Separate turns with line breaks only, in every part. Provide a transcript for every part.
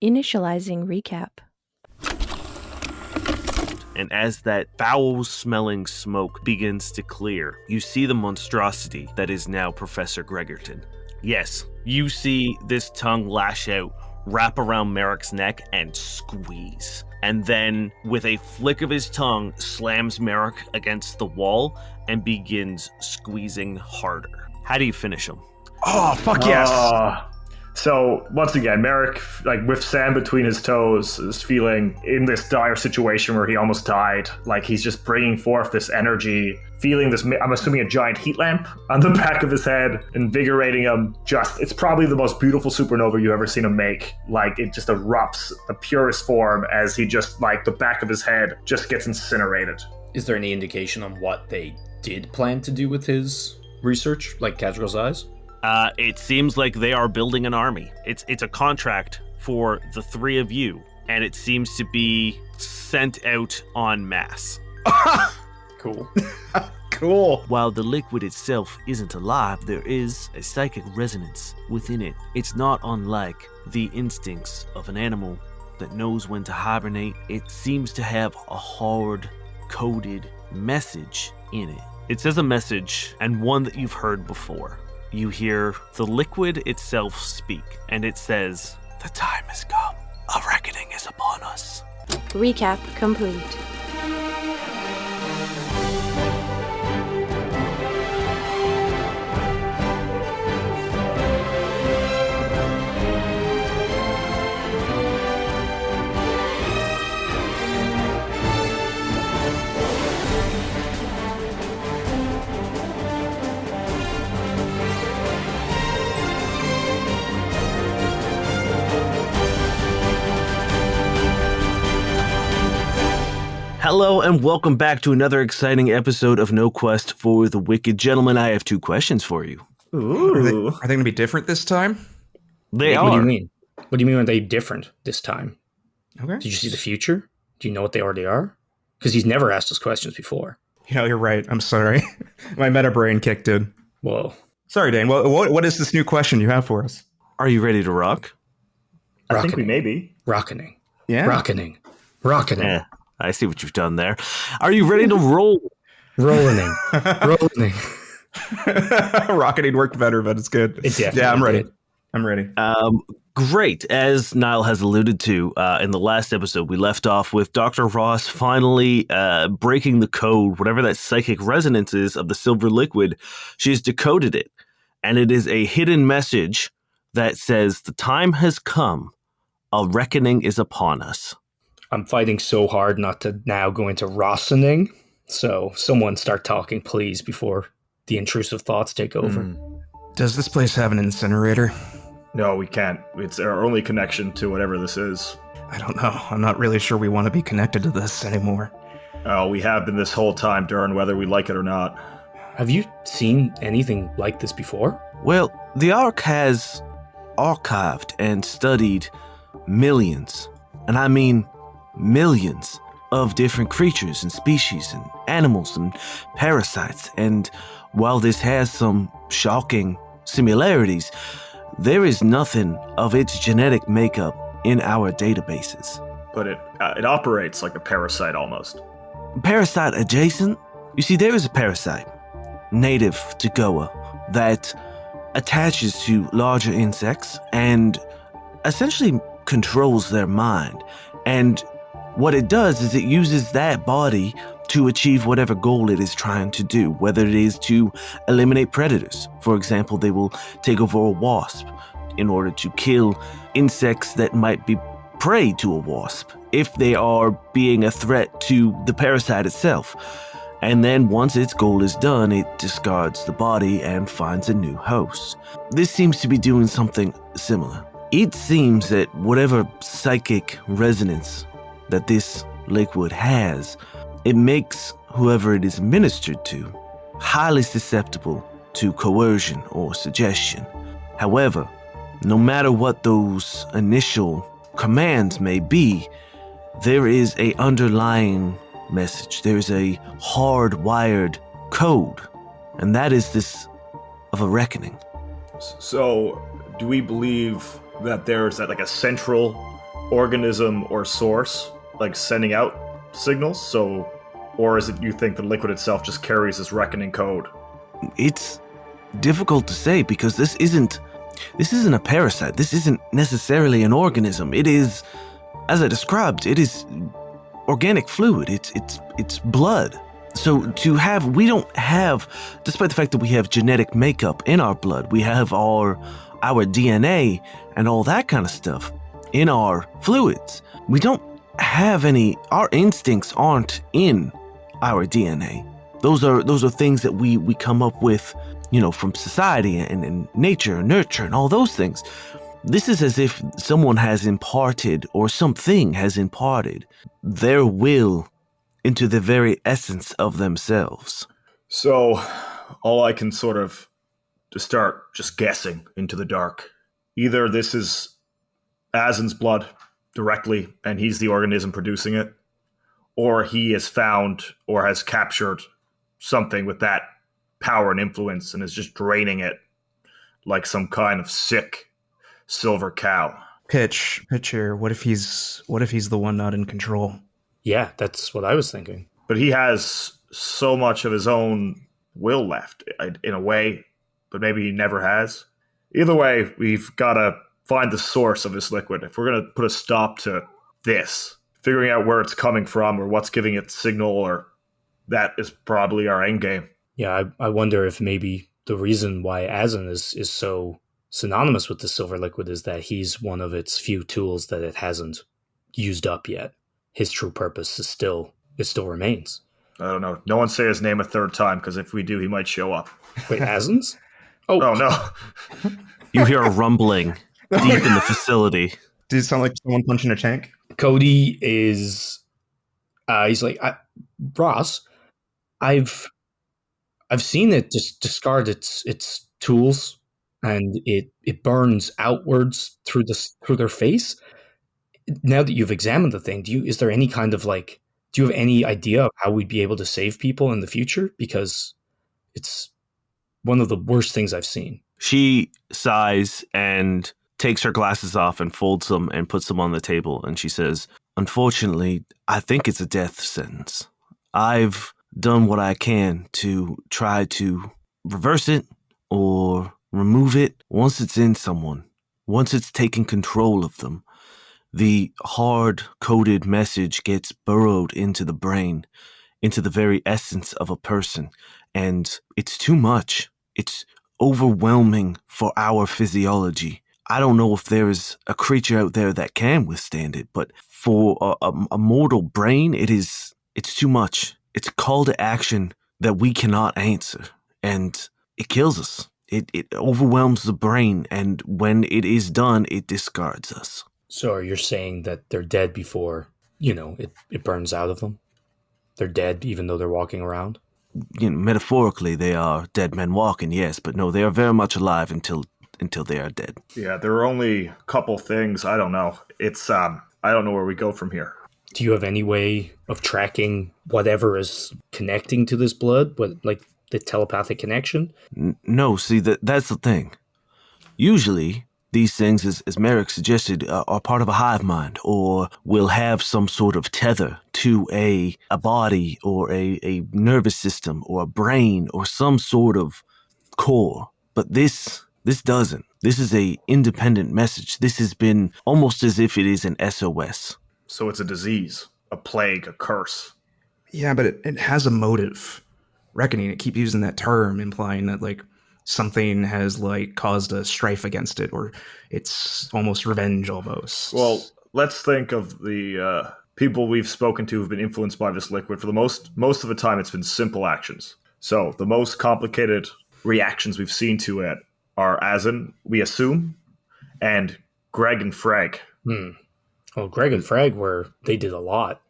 Initializing recap.
And as that foul-smelling smoke begins to clear, you see the monstrosity that is now Professor Gregerton. Yes, you see this tongue lash out, wrap around Merrick's neck, and squeeze. And then, with a flick of his tongue, slams Merrick against the wall and begins squeezing harder. How do you finish him?
Oh, fuck yes! So, once again, Merrick, like, with sand between his toes, is feeling in this dire situation where he almost died. Like, he's just bringing forth this energy, feeling this, I'm assuming, a giant heat lamp on the back of his head, invigorating him. It's probably the most beautiful supernova you've ever seen him make. Like, it just erupts the purest form as he just, like, the back of his head just gets incinerated.
Is there any indication on what they did plan to do with his research, like Kazral's eyes?
It seems like they are building an army. It's a contract for the three of you, and it seems to be sent out en masse.
Cool.
Cool.
While the liquid itself isn't alive, there is a psychic resonance within it. It's not unlike the instincts of an animal that knows when to hibernate. It seems to have a hard-coded message in it. It says a message, and one that you've heard before. You hear the liquid itself speak, and it says, "The time has come. A reckoning is upon us."
Recap complete.
Hello and welcome back to another exciting episode of No Quest for the Wicked. Gentlemen, I have two questions for you.
Ooh. Are they going to be different this time?
They are.
What do you mean? What do you mean are they different this time?
Okay.
Did you see the future? Do you know what they already are? Because he's never asked us questions before.
You know, you're right. I'm sorry. My meta brain kicked in.
Whoa.
Sorry, Dane. What is this new question you have for us?
Are you ready to rock?
I think we may be.
Rockening.
Yeah.
Rockening.
Yeah, I see what you've done there. Are you ready to roll?
Rolling.
Rocketing worked better, but it's good.
It definitely
I'm ready.
did.
I'm ready.
Great. As Niall has alluded to in the last episode, we left off with Dr. Ross finally breaking the code, whatever that psychic resonance is of the silver liquid. She's decoded it, and it is a hidden message that says, "The time has come. A reckoning is upon us."
I'm fighting so hard not to now go into Rossening. So someone start talking, please, before the intrusive thoughts take over.
Does this place have an incinerator?
No, we can't. It's our only connection to whatever this is.
I don't know. I'm not really sure we want to be connected to this anymore.
Oh, we have been this whole time, Durrin, whether we like it or not.
Have you seen anything like this before?
Well, the Ark has archived and studied millions, and I mean millions, of different creatures and species and animals and parasites. And while this has some shocking similarities, there is nothing of its genetic makeup in our databases.
But it operates like a parasite almost.
Parasite adjacent? You see, there is a parasite native to Goa that attaches to larger insects and essentially controls their mind. And what it does is it uses that body to achieve whatever goal it is trying to do, whether it is to eliminate predators. For example, they will take over a wasp in order to kill insects that might be prey to a wasp if they are being a threat to the parasite itself. And then once its goal is done, it discards the body and finds a new host. This seems to be doing something similar. It seems that whatever psychic resonance that this liquid has, it makes whoever it is ministered to highly susceptible to coercion or suggestion. However, no matter what those initial commands may be, there is a underlying message. There is a hardwired code, and that is this of a reckoning.
So, do we believe that there's like a central organism or source, like sending out signals? So, or is it you think the liquid itself just carries this reckoning code?
It's difficult to say because this isn't a parasite. This isn't necessarily an organism. It is, as I described, it is organic fluid. It's blood. So we don't have, despite the fact that we have genetic makeup in our blood, we have our DNA and all that kind of stuff in our fluids. We don't have our instincts aren't in our DNA. Those are things that we come up with, from society and nature and nurture and all those things. This is as if someone has imparted or something has imparted their will into the very essence of themselves.
So, all I can sort of to start just guessing into the dark. Either this is Azin's blood directly, and he's the organism producing it, or he has found or has captured something with that power and influence and is just draining it like some kind of sick silver cow.
Pitch here. What if he's the one not in control?
Yeah, that's what I was thinking.
But he has so much of his own will left, in a way, but maybe he never has. Either way, we've got to find the source of this liquid. If we're going to put a stop to this, figuring out where it's coming from or what's giving it signal, or that is probably our end game.
Yeah, I wonder if maybe the reason why Azin is so synonymous with the silver liquid is that he's one of its few tools that it hasn't used up yet. His true purpose is still remains.
I don't know. No one say his name a third time, because if we do, he might show up.
Wait, Azin's? Oh
no.
You hear a rumbling deep in the facility.
Does it sound like someone punching a tank?
Cody is. He's like, Ross. I've seen it just discard its tools, and it burns outwards through their face. Now that you've examined the thing, is there any kind of do you have any idea of how we'd be able to save people in the future? Because it's one of the worst things I've seen.
She sighs and takes her glasses off and folds them and puts them on the table. And she says, unfortunately, I think it's a death sentence. I've done what I can to try to reverse it or remove it. Once it's in someone, once it's taken control of them, the hard-coded message gets burrowed into the brain, into the very essence of a person. And it's too much. It's overwhelming for our physiology. I don't know if there is a creature out there that can withstand it, but for a mortal brain, it's too much. It's a call to action that we cannot answer, and it kills us. It overwhelms the brain, and when it is done, it discards us.
So you're saying that they're dead before, it burns out of them? They're dead even though they're walking around?
Metaphorically, they are dead men walking, yes, but no, they are very much alive until they are dead.
Yeah, there are only a couple things. I don't know. It's, I don't know where we go from here.
Do you have any way of tracking whatever is connecting to this blood? Like the telepathic connection?
No, see, that's the thing. Usually, these things, as Merrick suggested, are part of a hive mind, or will have some sort of tether to a body or a nervous system or a brain or some sort of core. But this doesn't. This is a independent message. This has been almost as if it is an SOS.
So it's a disease, a plague, a curse.
Yeah, but it has a motive. Reckoning, it keep using that term, implying that something has caused a strife against it, or it's almost revenge almost.
Well, let's think of the people we've spoken to who've been influenced by this liquid. For the most of the time, it's been simple actions. So the most complicated reactions we've seen to it are Azin, we assume, and Greg and Freg.
Well, Greg and Freg they did a lot.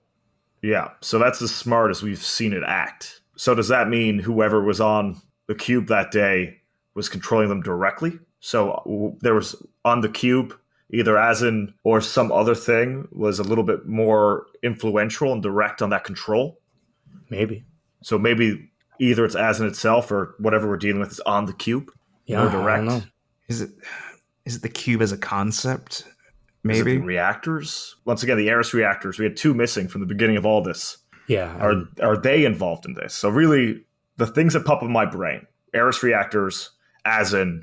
Yeah, so that's as smart as we've seen it act. So does that mean whoever was on the cube that day was controlling them directly? So there was on the cube, either Azin or some other thing was a little bit more influential and direct on that control?
Maybe.
So maybe either it's Azin itself or whatever we're dealing with is on the cube?
Yeah,
more direct.
I don't know.
Is it the cube as a concept?
Is it
Maybe.
the reactors? Once again, the Eris reactors. We had 2 missing from the beginning of all this.
Yeah.
Are they involved in this? So really, the things that pop in my brain: Eris reactors, Asin,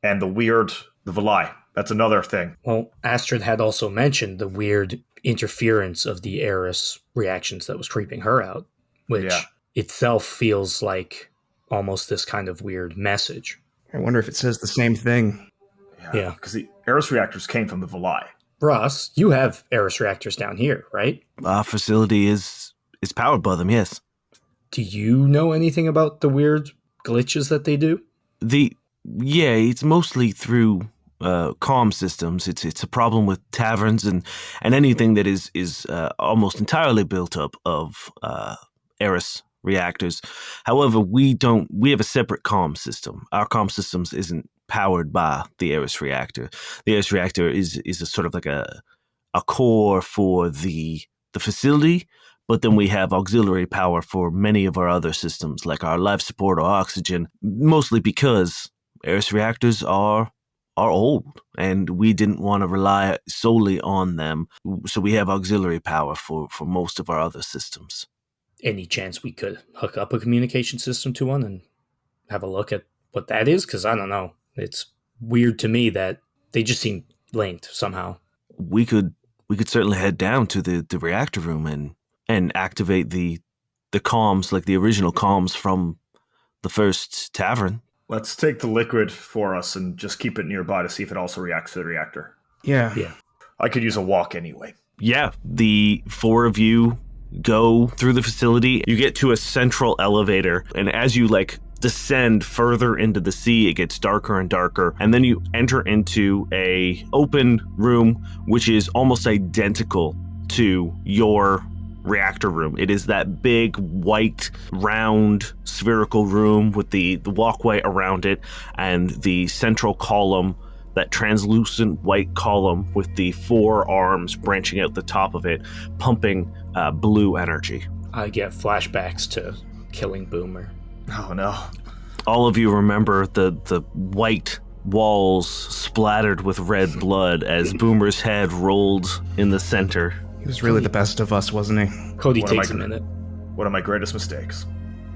and the VIII. That's another thing.
Well, Astrid had also mentioned the weird interference of the Eris reactions that was creeping her out, which itself feels like almost this kind of weird message.
I wonder if it says the same thing.
Yeah.
Because the Eris reactors came from the VIII.
Ross, you have Eris reactors down here, right?
Our facility is powered by them, yes.
Do you know anything about the weird glitches that they do?
It's mostly through comm systems. It's a problem with taverns and anything that is almost entirely built up of Eris reactors. However, we have a separate comm system. Our comm systems isn't powered by the Eris reactor. The Eris reactor is a sort of like a core for the facility, but then we have auxiliary power for many of our other systems, like our life support or oxygen, mostly because Eris reactors are old, and we didn't want to rely solely on them. So we have auxiliary power for most of our other systems.
Any chance we could hook up a communication system to one and have a look at what that is? Because I don't know. It's weird to me that they just seem linked somehow.
We could certainly head down to the reactor room and activate the comms, like the original comms from the first tavern.
Let's take the liquid for us and just keep it nearby to see if it also reacts to the reactor.
Yeah.
I could use a walk anyway.
Yeah, the 4 of you go through the facility. You get to a central elevator, and as you descend further into the sea, it gets darker and darker, and then you enter into a open room which is almost identical to your reactor room. It is that big white round spherical room with the walkway around it and the central column, that translucent white column with the 4 arms branching out the top of it, pumping blue energy.
I get flashbacks to killing Boomer.
Oh no.
All of you remember the white walls splattered with red blood as Boomer's head rolled in the center.
He was really the best of us, wasn't he?
Cody
What
takes
am
a
I-
minute.
One of my greatest mistakes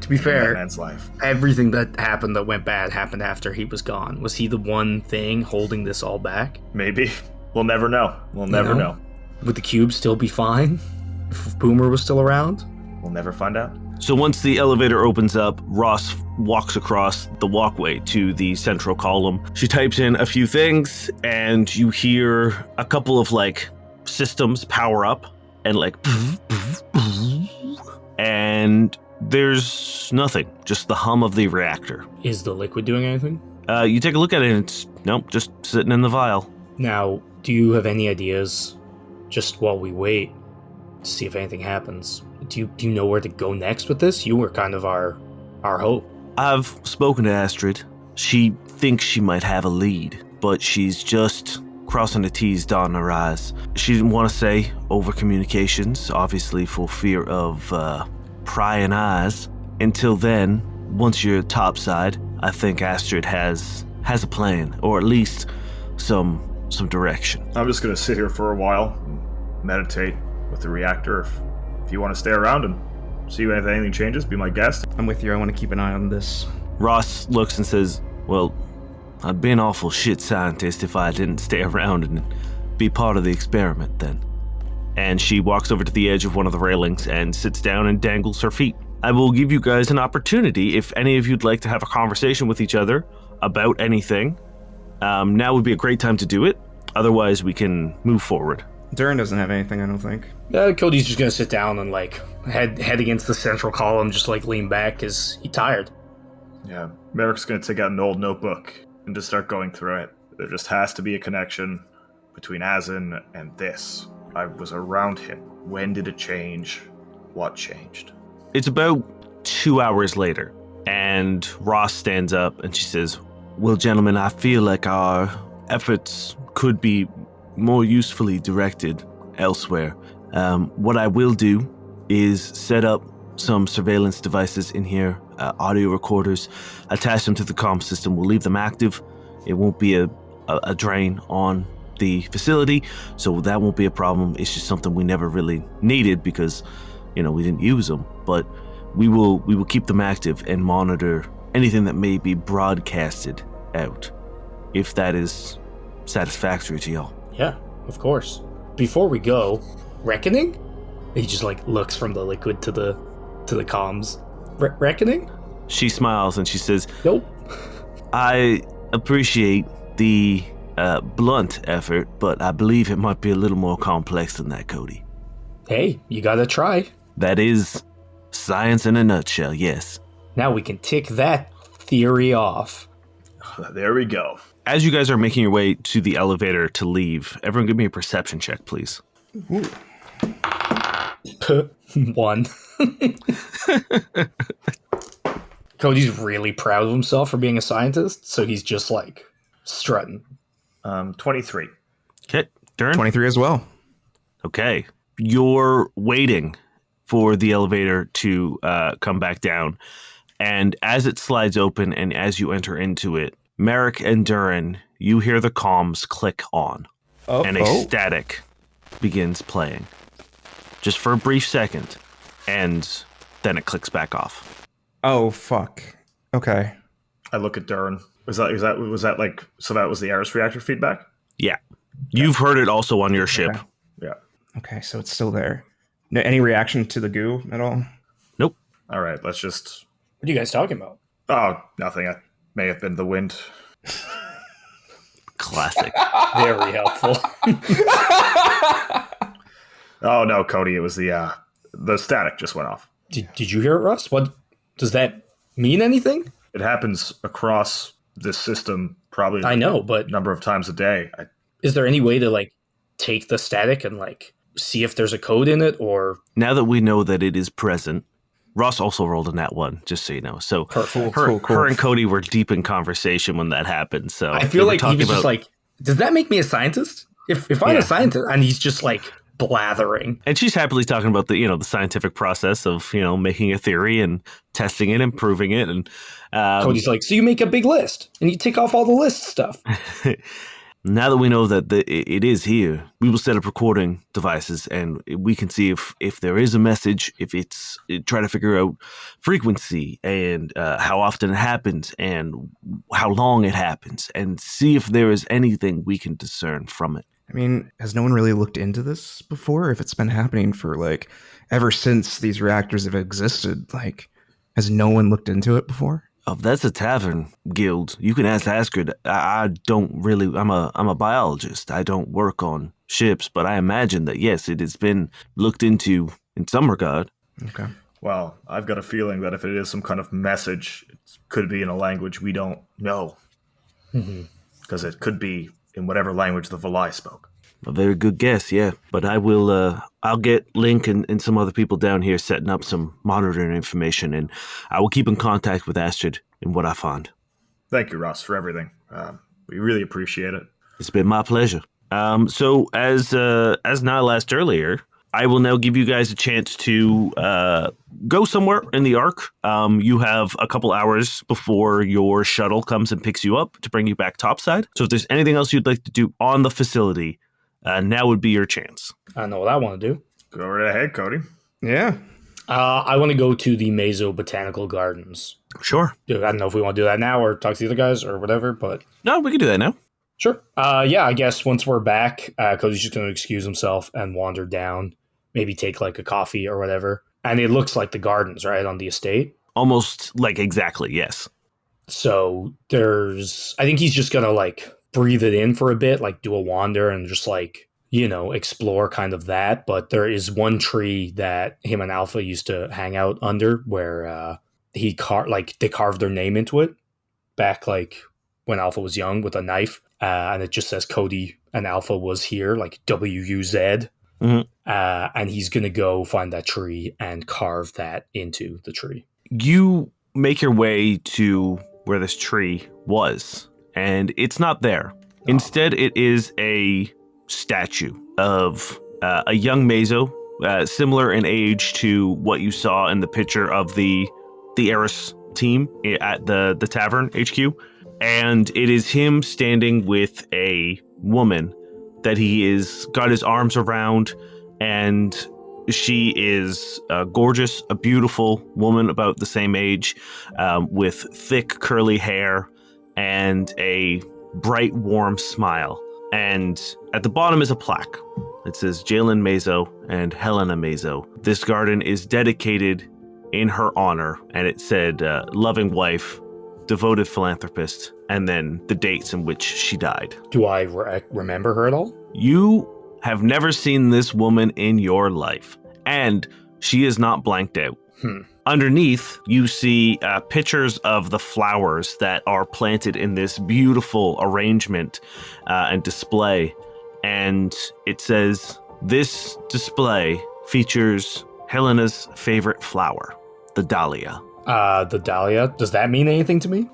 To be
in that
fair,
man's life.
everything that happened that went bad happened after he was gone. Was he the one thing holding this all back?
Maybe. We'll never know. We'll never know.
Would the cube still be fine if Boomer was still around?
We'll never find out.
So once the elevator opens up, Ross walks across the walkway to the central column. She types in a few things, and you hear a couple of systems power up and and there's nothing, just the hum of the reactor.
Is the liquid doing anything?
You take a look at it, and it's just sitting in the vial.
Now, do you have any ideas, just while we wait, to see if anything happens? Do you know where to go next with this? You were kind of our hope.
I've spoken to Astrid. She thinks she might have a lead, but she's just crossing the T's, dotting her I's. She didn't want to say over communications, obviously for fear of prying eyes. Until then, once you're topside, I think Astrid has a plan, or at least some direction.
I'm just going to sit here for a while and meditate with the reactor. If you want to stay around and see if anything changes, be my guest.
I'm with you. I want to keep an eye on this.
Ross looks and says, well, I'd be an awful shit scientist if I didn't stay around and be part of the experiment then. And she walks over to the edge of one of the railings and sits down and dangles her feet. I will give you guys an opportunity if any of you'd like to have a conversation with each other about anything. Now would be a great time to do it. Otherwise, we can move forward.
Durrin doesn't have anything, I don't think.
Cody's just gonna sit down and head against the central column, just lean back because he's tired.
Yeah, Merrick's going to take out an old notebook and just start going through it. There just has to be a connection between Asin and this. I was around him. When did it change? What changed?
It's about 2 hours later, and Ross stands up and she says, well, gentlemen, I feel like our efforts could be more usefully directed elsewhere. What I will do is set up some surveillance devices in here, audio recorders, attach them to the comm system. We'll leave them active. It won't be a drain on the facility, so that won't be a problem. It's just something we never really needed because, we didn't use them. But we will keep them active and monitor anything that may be broadcasted out, if that is satisfactory to y'all.
Yeah, of course. Before we go, reckoning? He just looks from the liquid to the comms. Reckoning?
She smiles and she says,
Nope.
I appreciate the blunt effort, but I believe it might be a little more complex than that, Cody.
Hey, you gotta try.
That is science in a nutshell, yes.
Now we can tick that theory off.
There we go.
As you guys are making your way to the elevator to leave, everyone give me a perception check, please.
Ooh.
1. Cody's really proud of himself for being a scientist, so he's just strutting.
23.
Okay, Durrin?
23 as well.
Okay. You're waiting for the elevator to come back down. And as it slides open and as you enter into it, Merrick and Durrin, you hear the comms click on. And a static begins playing. Just for a brief second. And then it clicks back off.
Oh, fuck. Okay.
I look at Durrin. Was that so that was the Aris reactor feedback?
Yeah. You've heard it also on your ship.
Okay.
Yeah.
Okay, so it's still there. No, any reaction to the goo at all?
Nope.
All right, let's just...
What are you guys talking about?
Oh, nothing. It may have been the wind.
Classic.
Very helpful.
Oh, no, Cody, it was the static just went off.
Did you hear it, Russ? What does that mean? Anything?
It happens across this system probably
I know, but
a number of times a day.
is there any way to take the static and see if there's a code in it, or
Now that we know that it is present, Ross also rolled a nat 1, just so you know. So
Cool.
her and Cody were deep in conversation when that happened. So
I feel
they were
like he was just does that make me a scientist? If I'm a scientist and he's just blathering.
And she's happily talking about the scientific process of making a theory and testing it and proving it. And
Cody's so you make a big list and you tick off all the list stuff.
now that we know that it is here, we will set up recording devices and we can see if there is a message, if it's try to figure out frequency and how often it happens and how long it happens and see if there is anything we can discern from it.
I mean, has no one really looked into this before? If it's been happening for ever since these reactors have existed, has no one looked into it before?
Oh, that's a tavern guild. You can ask Asgard. I don't really. I'm a biologist. I don't work on ships, but I imagine that yes, it has been looked into in some regard.
Okay.
Well, I've got a feeling that if it is some kind of message, it could be in a language we don't know. Because it could be in whatever language the VIII spoke.
A very good guess, yeah. But I will. I'll get Link and some other people down here setting up some monitoring information, and I will keep in contact with Astrid in what I find.
Thank you, Ross, for everything. We really appreciate it.
It's been my pleasure. So as Niall asked earlier, I will now give you guys a chance to go somewhere in the Ark. You have a couple hours before your shuttle comes and picks you up to bring you back topside. So if there's anything else you'd like to do on the facility, now would be your chance.
I know what I want to do.
Go right ahead, Cody.
Yeah.
I want to go to the Mazo Botanical Gardens.
Sure.
I don't know if we want to do that now or talk to the other guys or whatever, but
No, we can do that now.
sure. Yeah, I guess once we're back, Cody's just going to excuse himself and wander down, maybe take a coffee or whatever. And it looks like the gardens, right, on the estate.
Almost exactly, yes.
So I think he's just going to breathe it in for a bit, do a wander and just explore kind of that. But there is one tree that him and Alpha used to hang out under where they carved their name into it back when Alpha was young with a knife. And it just says Cody and Alpha was here, WUZ.
Mm-hmm.
And he's going to go find that tree and carve that into the tree.
You make your way to where this tree was, and it's not there. Instead, it is a statue of a young Mazo, similar in age to what you saw in the picture of the Eris team at the tavern HQ. And it is him standing with a woman that he is got his arms around, and she is gorgeous, a beautiful woman about the same age, with thick curly hair and a bright, warm smile. And at the bottom is a plaque. It says Jalen Mazo and Helena Mazo. This garden is dedicated in her honor, and it said loving wife, devoted philanthropist, and then the dates in which she died.
Do I remember her at all?
You have never seen this woman in your life, and she is not blanked out. Underneath, you see pictures of the flowers that are planted in this beautiful arrangement and display. And it says, this display features Helena's favorite flower, the dahlia.
The dahlia? Does that mean anything to me?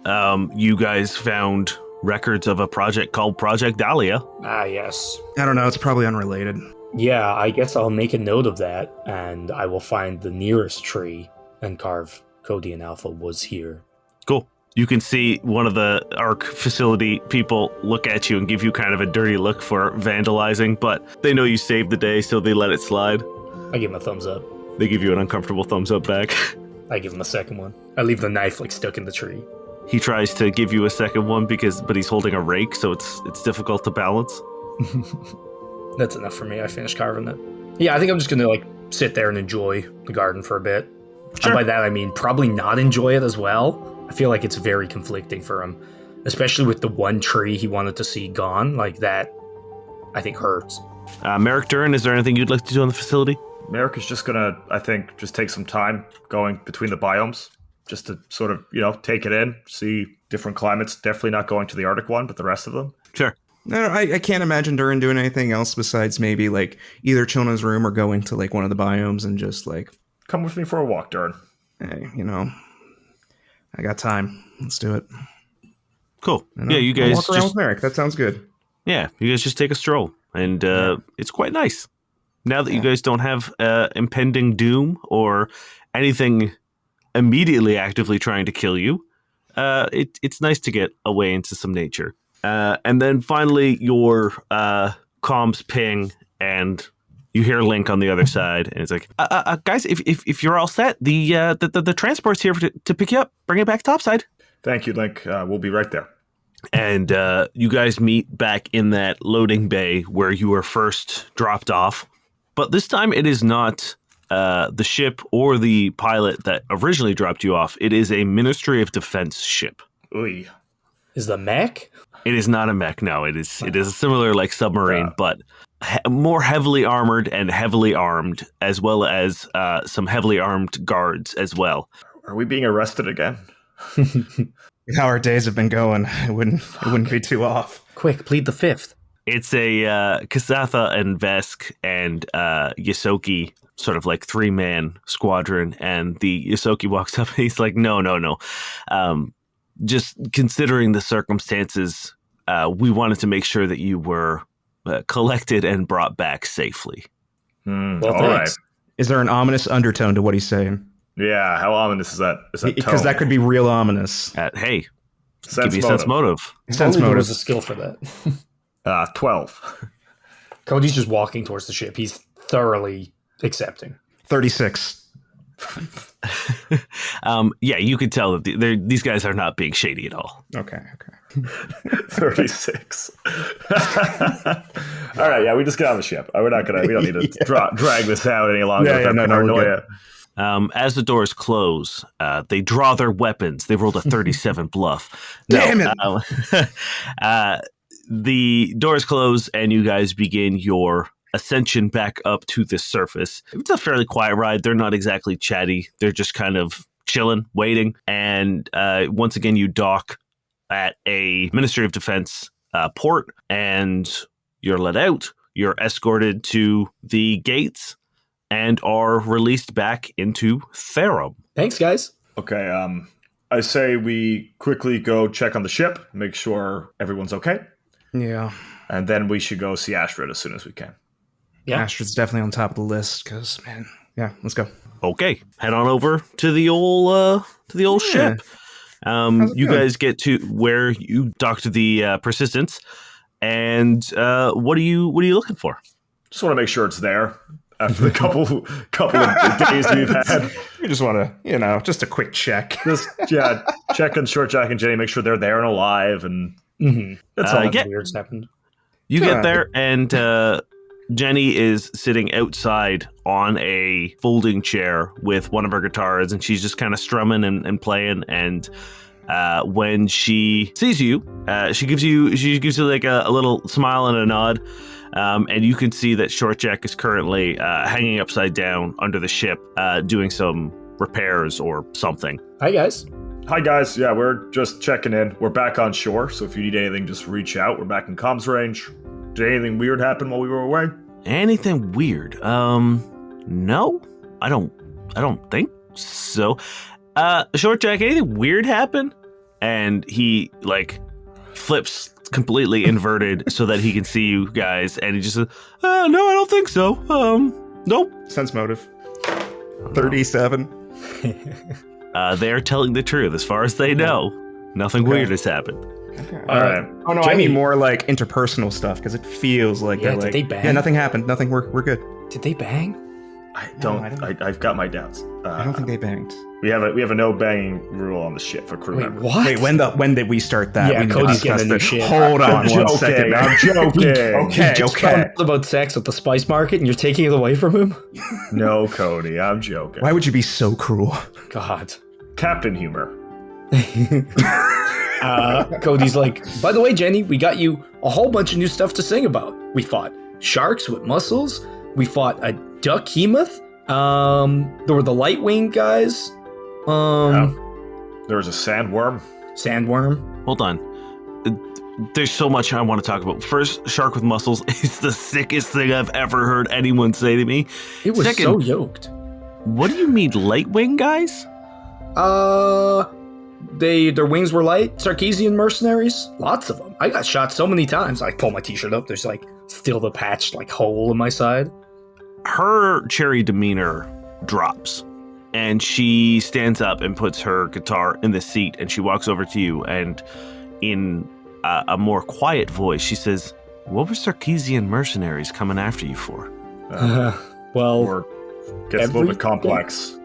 You guys found records of a project called Project Dahlia.
Ah, yes.
I don't know. It's probably unrelated.
Yeah, I guess I'll make a note of that, and I will find the nearest tree and carve Cody and Alpha was here.
Cool. You can see one of the ARC facility people look at you and give you kind of a dirty look for vandalizing, but they know you saved the day, so they let it slide.
I give him a thumbs up.
They give you an uncomfortable thumbs up back.
I give him a second one. I leave the knife stuck in the tree.
He tries to give you a second one but he's holding a rake, so it's difficult to balance.
That's enough for me. I finished carving it. Yeah, I think I'm just gonna sit there and enjoy the garden for a bit.
Sure.
And by that I mean probably not enjoy it as well. I feel like it's very conflicting for him, especially with the one tree he wanted to see gone. That, I think, hurts.
Merrick, Durrin, is there anything you'd like to do on the facility?
Merrick is just gonna, I think, just take some time going between the biomes, just to sort of, take it in, see different climates. Definitely not going to the Arctic one, but the rest of them.
Sure.
No, I can't imagine Durrin doing anything else besides maybe either chill in his room or go into one of the biomes and just
Come with me for a walk, Durrin.
hey, I got time. Let's do it.
Cool.
And
yeah,
I'll
you guys
walk around with Merrick. That sounds good.
Yeah, you guys just take a stroll, and it's quite nice. Now that you guys don't have impending doom or anything immediately actively trying to kill you, it's nice to get away into some nature. And then finally, your comms ping, and you hear Link on the other side, and it's like, guys, if you're all set, the transport's here to pick you up, bring it back topside.
Thank you, Link. We'll be right there.
And you guys meet back in that loading bay where you were first dropped off. But this time it is not the ship or the pilot that originally dropped you off. It is a Ministry of Defense ship.
Oy.
Is the mech?
It is not a mech, no. It is a similar submarine, but more heavily armored and heavily armed, as well as some heavily armed guards as well.
Are we being arrested again?
How our days have been going, it wouldn't be too off.
Quick, plead the fifth.
It's a Kasatha and Vesk and Yosoki sort of 3-man squadron, and the Yosoki walks up and he's like, no. Just considering the circumstances, we wanted to make sure that you were collected and brought back safely.
Well,
all right.
Is there an ominous undertone to what he's saying?
Yeah, how ominous is that?
Because that could be real ominous.
Hey,
sense
give you sense motive.
Sense
Only there
motive.
was a skill for that.
12.
Cody's just walking towards the ship. He's thoroughly accepting.
36.
Yeah, you could tell that these guys are not being shady at all.
Okay.
36. All right, yeah, we just get on the ship. We don't need to drag this out any longer.
Yeah,
with that paranoia.
As the doors close, they draw their weapons. They rolled a 37 bluff.
Damn it!
The doors close, and you guys begin your ascension back up to the surface. It's a fairly quiet ride. They're not exactly chatty. They're just kind of chilling, waiting. And once again, you dock at a Ministry of Defense port, and you're let out. You're escorted to the gates and are released back into Therum.
Thanks, guys.
Okay, I say we quickly go check on the ship, make sure everyone's okay,
Yeah.
and then we should go see Astrid as soon as we can.
Yeah.
Astrid's definitely on top of the list because, man, yeah, let's go.
Okay, head on over to the old ship. You
going?
guys get to where you docked the Persistence. And what are you looking for?
Just want to make sure it's there after the couple of days we've had.
We just want to, just a quick check.
Just check on Short Jack and Jenny, make sure they're there and alive, and that's all.
Nothing weird's happened.
You get there, and Jenny is sitting outside on a folding chair with one of her guitars, and she's just kind of strumming and playing. And when she sees you, she gives you like a little smile and a nod. And you can see that Short Jack is currently hanging upside down under the ship, doing some repairs or something.
Hi, guys.
Hi, guys. Yeah, we're just checking in. We're back on shore, so if you need anything, just reach out. We're back in comms range. Did anything weird happen while we were away?
Anything weird? No, I don't think so. Short Jack, anything weird happen? And he flips completely inverted so that he can see you guys, and he just says, no, I don't think so. Nope.
Sense motive. 37.
They're telling the truth as far as they know. Nothing weird has happened.
Okay.
All right.
Oh no,
Jenny.
I mean more interpersonal stuff because it feels like
Yeah,
they're
did they bang?
yeah, nothing happened. Nothing. We're good.
Did they bang?
I've got my doubts.
I don't think they banged.
We have a no banging rule on the ship for crew
Wait,
members.
what?
Wait, when did we start that?
Yeah,
We need to
Cody's
discuss
getting a new
this.
ship.
Hold on
I'm
one
joking.
second.
I'm joking.
Okay,
Just
okay.
found out about sex at the spice market, and you're taking it away from him?
No, Cody, I'm joking.
Why would you be so cruel?
God.
Captain humor.
Cody's like, by the way, Jenny, we got you a whole bunch of new stuff to sing about. We fought sharks with muscles. We fought a duckhemoth. There were the light wing guys.
There was a sandworm.
Sandworm.
Hold on. There's so much I want to talk about. First, shark with muscles is the sickest thing I've ever heard anyone say to me.
It was
Second,
so yoked.
what do you mean, light wing guys?
Their wings were light. Sarkeesian mercenaries. Lots of them. I got shot so many times. I pull my t-shirt up. There's still the patched hole in my side.
Her cherry demeanor drops, and she stands up and puts her guitar in the seat, and she walks over to you, and in a more quiet voice, she says, "What were Sarkeesian mercenaries coming after you for?"
Well,
Or gets a little bit complex.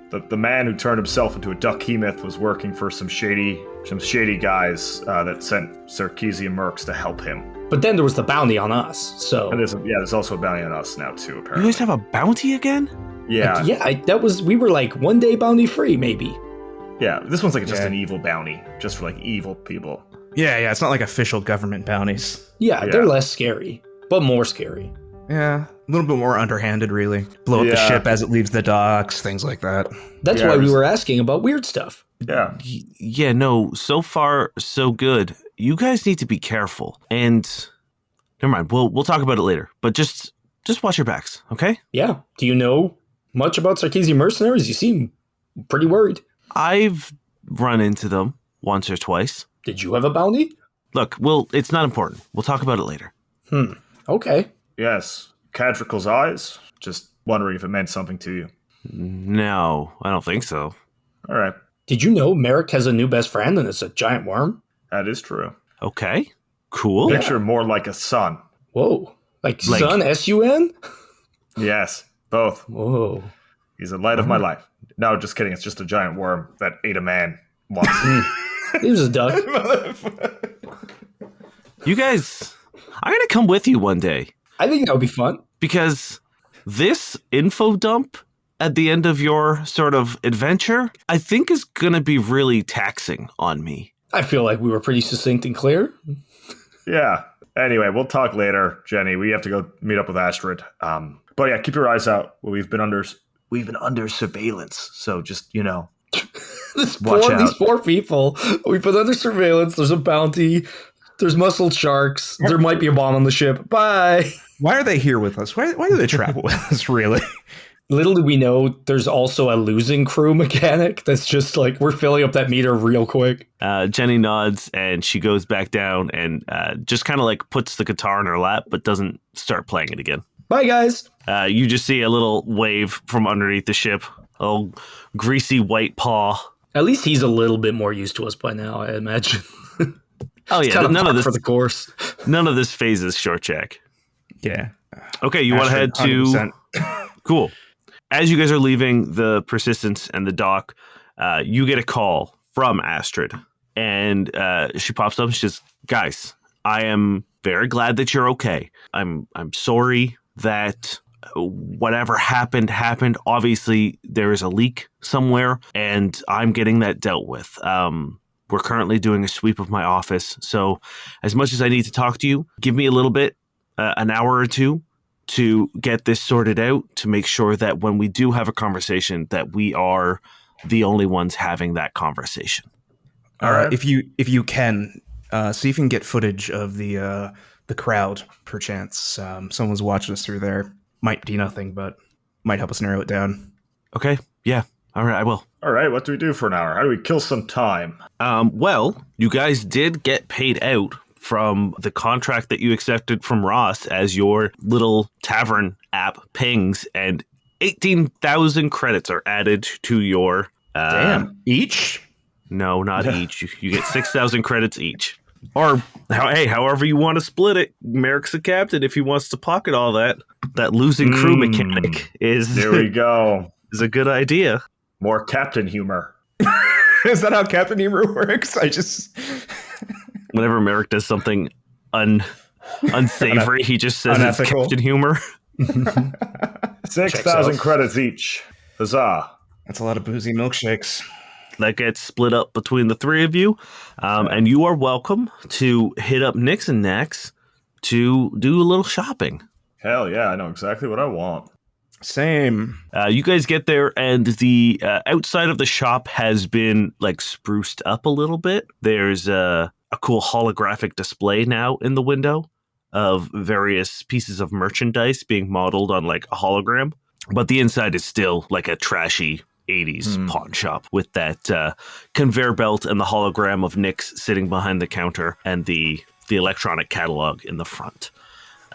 The man who turned himself into a duckhemoth was working for some shady guys that sent Sarkeesian mercs to help him.
but then there was the bounty on us. So
And there's also a bounty on us now too,
You
apparently.
guys have a bounty again?
Yeah,
we were 1 day bounty free, maybe.
yeah. This one's just
Yeah.
an evil bounty, just for evil people.
Yeah. It's not like official government bounties.
Yeah,
Yeah.
they're less scary, but more scary.
Yeah, a little bit more underhanded, really. Blow up the
Yeah.
ship as it leaves the docks, things like that.
That's
Yeah,
why we
just-
were asking about weird stuff.
Yeah,
Yeah, no, so far, so good. You guys need to be careful. And never mind, we'll talk about it later. But just watch your backs, okay?
Yeah. Do you know much about Sarkeesian mercenaries? You seem pretty worried.
I've run into them once or twice.
Did you have a bounty?
Look, it's not important. We'll talk about it later.
Okay.
yes. Cadrical's eyes. Just wondering if it meant something to you.
No, I don't think so.
All right,
Did you know Merrick has a new best friend and it's a giant worm?
that is true.
Okay, cool.
Picture more like a sun.
Whoa.
Like-
Sun, S-U-N?
Yes, both.
Whoa.
He's the light of my life. No, just kidding. It's just a giant worm that ate a man once.
He was a duck.
You guys, I'm going to come with you one day
I think that would be fun.
because this info dump at the end of your sort of adventure, I think is going to be really taxing on me.
I feel like we were pretty succinct and clear.
Yeah. Anyway, we'll talk later, Jenny. We have to go meet up with Astrid. But yeah, keep your eyes out. We've been under surveillance, so just Watch out.
These poor people. We've been under surveillance. There's a bounty. There's muscled sharks. There might be a bomb on the ship. Bye.
Why are they here with us? Why do they travel with us, really?
Little do we know, there's also a losing crew mechanic that's just we're filling up that meter real quick.
Jenny nods and she goes back down and just kind of puts the guitar in her lap, but doesn't start playing it again.
Bye, guys.
You just see a little wave from underneath the ship, a little greasy white paw.
At least he's a little bit more used to us by now, I imagine.
Oh
It's
yeah,
kinda
none of
par
this
for the course.
none of this phases short check.
Yeah.
Okay, you want to head to
100%.
cool. As you guys are leaving the Persistence and the dock, you get a call from Astrid, and she pops up and she says, "Guys, I am very glad that you're okay. I'm sorry that whatever happened. Obviously, there is a leak somewhere, and I'm getting that dealt with. We're currently doing a sweep of my office, so as much as I need to talk to you, give me a little bit, an hour or two, to get this sorted out, to make sure that when we do have a conversation, that we are the only ones having that conversation."
All right.
If you can, see if you can get footage of the crowd, perchance. Someone's watching us through there. Might be nothing, but might help us narrow it down.
Okay, yeah, all right, I will.
All right, what do we do for an hour? How do we kill some time?
Well, you guys did get paid out from the contract that you accepted from Ross as your little tavern app pings, and 18,000 credits are added to your...
Damn. Each?
No, not each. You get 6,000 credits each. Or, however you want to split it. Merrick's the captain. If he wants to pocket all that losing crew mechanic is...
There we go.
is a good idea.
More captain humor.
Is that how Captain Humor works?
Whenever Merrick does something unsavory, he just says
unethical.
it's captain humor.
6,000 credits each. Huzzah.
That's a lot of boozy milkshakes.
That gets split up between the three of you. And you are welcome to hit up Nix and Nax to do a little shopping.
Hell yeah, I know exactly what I want.
Same.
You guys get there, and the outside of the shop has been like spruced up a little bit. There's a cool holographic display now in the window of various pieces of merchandise being modeled on like a hologram. But the inside is still like a trashy 80s pawn shop with that conveyor belt and the hologram of Nix sitting behind the counter and the electronic catalog in the front.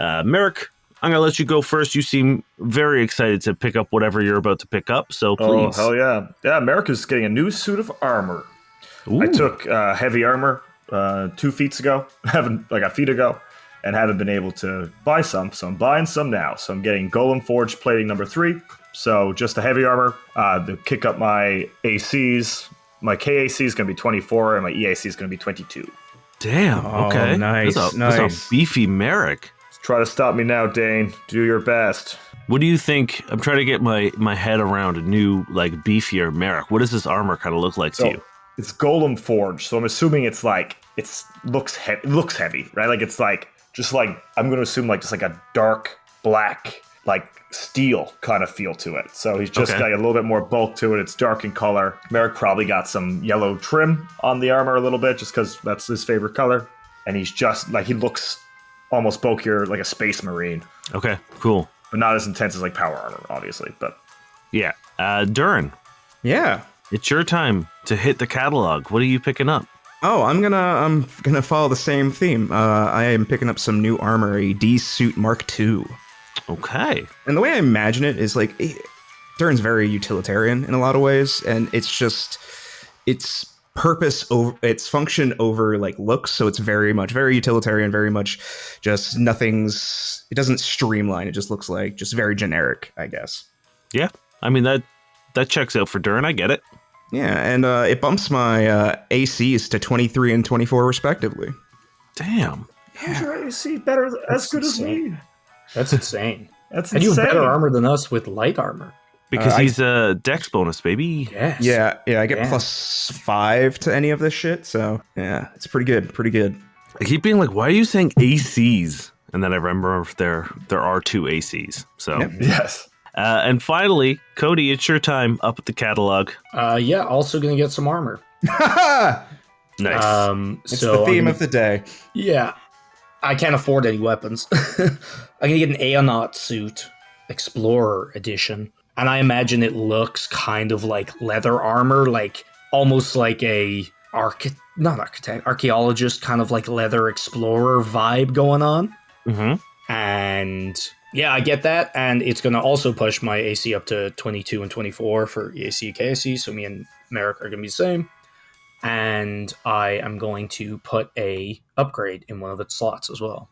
Merrick, I'm going to let you go first. You seem very excited to pick up whatever you're about to pick up, so please.
Oh, hell yeah. Yeah, Merrick is getting a new suit of armor.
Ooh.
I took heavy armor 2 feet ago, a feet ago, and haven't been able to buy some, so I'm buying some now. So I'm getting Golem Forge plating number 3. So just the heavy armor, to kick up my ACs. My KAC is going to be 24, and my EAC is going to be 22.
Damn, okay.
Oh, nice,
That's a
nice.
beefy Merrick.
Try to stop me now, Dane. Do your best.
What do you think? I'm trying to get my head around a new, like, beefier Merrick. What does this armor kind of look like to you?
It's Golem Forge, so I'm assuming it's like, looks heavy, right? Like, it's like, just like, I'm going to assume like just like a dark black, like steel kind of feel to it. So he's just got a little bit more bulk to it. It's dark in color. Merrick probably got some yellow trim on the armor a little bit, just because that's his favorite color. And he's just like, he looks almost bulkier, like a space marine.
Okay, cool.
But not as intense as like power armor, obviously. But
yeah, Durrin,
Yeah.
it's your time to hit the catalog. What are you picking up?
Oh, I'm gonna follow the same theme. I am picking up some new armor, a D suit Mark II.
Okay.
And the way I imagine it is like Durrin's very utilitarian in a lot of ways, and it's just it's purpose over its function over like looks. So it's very utilitarian, very much just it doesn't streamline. It just looks like just very generic, I guess.
Yeah, I mean that checks out for Durrin. I get it.
Yeah, and it bumps my ACs to 23 and 24 respectively.
Damn.
how's your AC better, as good as me?
That's insane.
That's
And you have
insane.
better armor than us with light armor.
Because he's a dex bonus, baby.
Yes.
Yeah, I get
Yeah.
+5 to any of this shit. So yeah, it's pretty good.
I keep being like, why are you saying ACs? And then I remember there are 2 ACs. So,
Yep.
Yes.
And finally, Cody, it's your time up at the catalog.
Yeah, also gonna get some armor.
Nice.
It's
So
the theme
I'm gonna-
of the day.
Yeah. I can't afford any weapons. I'm gonna get an Aeonaut suit, Explorer edition. And I imagine it looks kind of like leather armor, like almost like a archaeologist, kind of like leather explorer vibe going on.
Mm-hmm.
And yeah, I get that. And it's going to also push my AC up to 22 and 24 for EAC, KAC. So me and Merrick are going to be the same. and I am going to put a upgrade in one of its slots as well.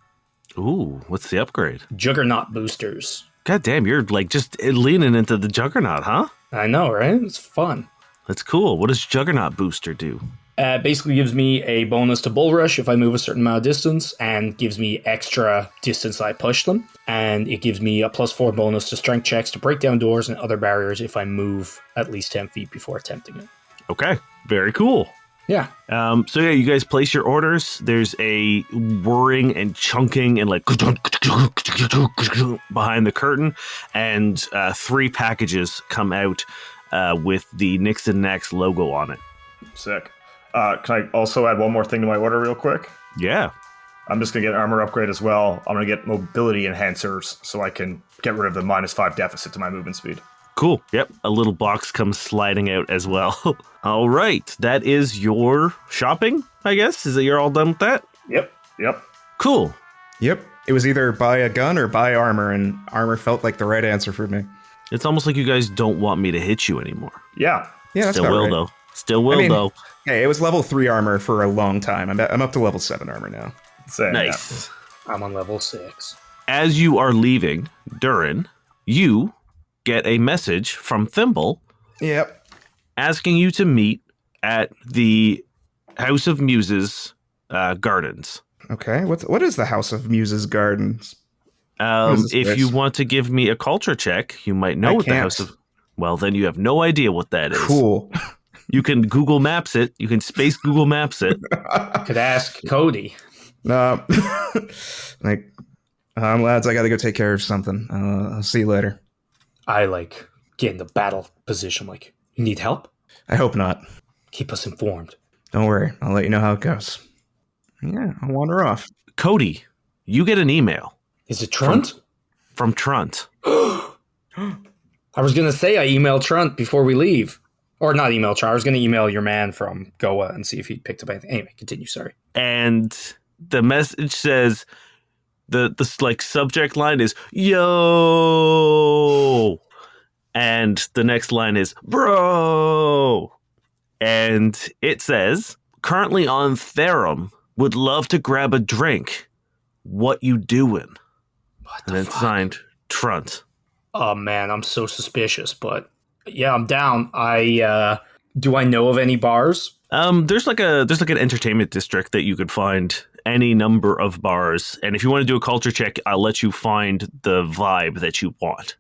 Ooh, what's the upgrade?
Juggernaut boosters.
God damn, you're like just leaning into the Juggernaut, huh?
I know, right? It's fun.
That's cool. What does Juggernaut Booster do?
Basically gives me a bonus to Bull Rush if I move a certain amount of distance, and gives me extra distance I push them. And it gives me a +4 bonus to strength checks to break down doors and other barriers if I move at least 10 feet before attempting it.
Okay, very cool.
Yeah.
So yeah, you guys place your orders. There's a whirring and chunking and like behind the curtain, and 3 packages come out with the Nixon Next logo on it.
Sick. Can I also add one more thing to my order real quick?
Yeah.
I'm just going to get an armor upgrade as well. I'm going to get mobility enhancers so I can get rid of the -5 deficit to my movement speed.
Cool. Yep. A little box comes sliding out as well. All right. That is your shopping, I guess. Is that you're all done with that?
Yep.
Cool.
Yep. It was either buy a gun or buy armor, and armor felt like the right answer for me.
It's almost like you guys don't want me to hit you anymore.
Yeah.
Yeah, that's
Still
about
will,
right.
though. Still will, though.
Hey, it was level 3 armor for a long time. I'm up to level 7 armor now.
Same,
Nice.
I'm on level 6.
As you are leaving, Durrin, you get a message from Thimble
Yep.
asking you to meet at the House of Muses gardens.
Okay. What is the House of Muses Gardens? is this
If
place?
you want to give me a culture check, you might know
I
what the
can't.
House of... Well, then you have no idea what that is.
Cool.
You can Google Maps it. You can space Google Maps it.
Could ask Cody.
No. Lads, I got to go take care of something. I'll see you later.
I get in the battle position. You need help?
I hope not.
Keep us informed.
Don't worry. I'll let you know how it goes. Yeah, I'll wander off.
Cody, you get an email
Is it Trunt?
from Trunt.
I was going to say I emailed Trunt before we leave. Or not email Trunt. I was going to email your man from Goa and see if he picked up anything. Anyway, continue. Sorry.
And the message says the subject line is yo, and the next line is bro, and it says currently on Therum, would love to grab a drink. What you doing?
What
And it's signed Trunt.
Oh man, I'm so suspicious, but yeah, I'm down. Do I know of any bars?
There's an entertainment district that you could find any number of bars, and if you want to do a culture check, I'll let you find the vibe that you want.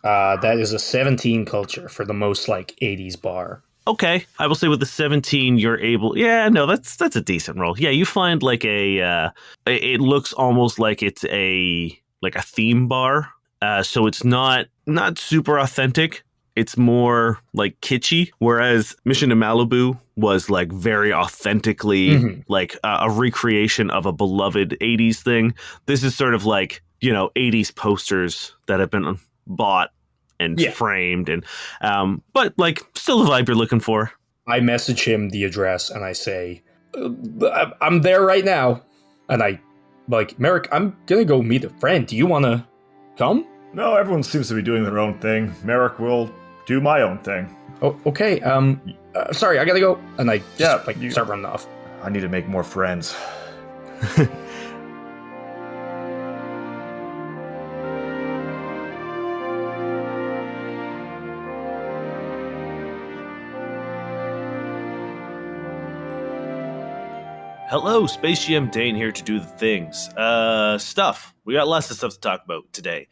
That is a 17 culture for the most 80s bar.
Okay, I will say with the 17, you're able. Yeah, no, that's a decent roll. Yeah, you find it looks almost like it's a theme bar. So it's not super authentic. It's more kitschy, whereas Mission to Malibu was very authentically a recreation of a beloved 80s thing. This is sort of 80s posters that have been bought and framed, and but still the vibe you're looking for.
I message him the address and I say, I'm there right now. And I Merrick, I'm gonna go meet a friend. Do you want to come?
No, everyone seems to be doing their own thing. Merrick will do my own thing.
Oh, okay. Sorry, I gotta go. And I just start running off.
I need to make more friends.
Hello, Space GM Dane here to do the things. Stuff. We got lots of stuff to talk about today.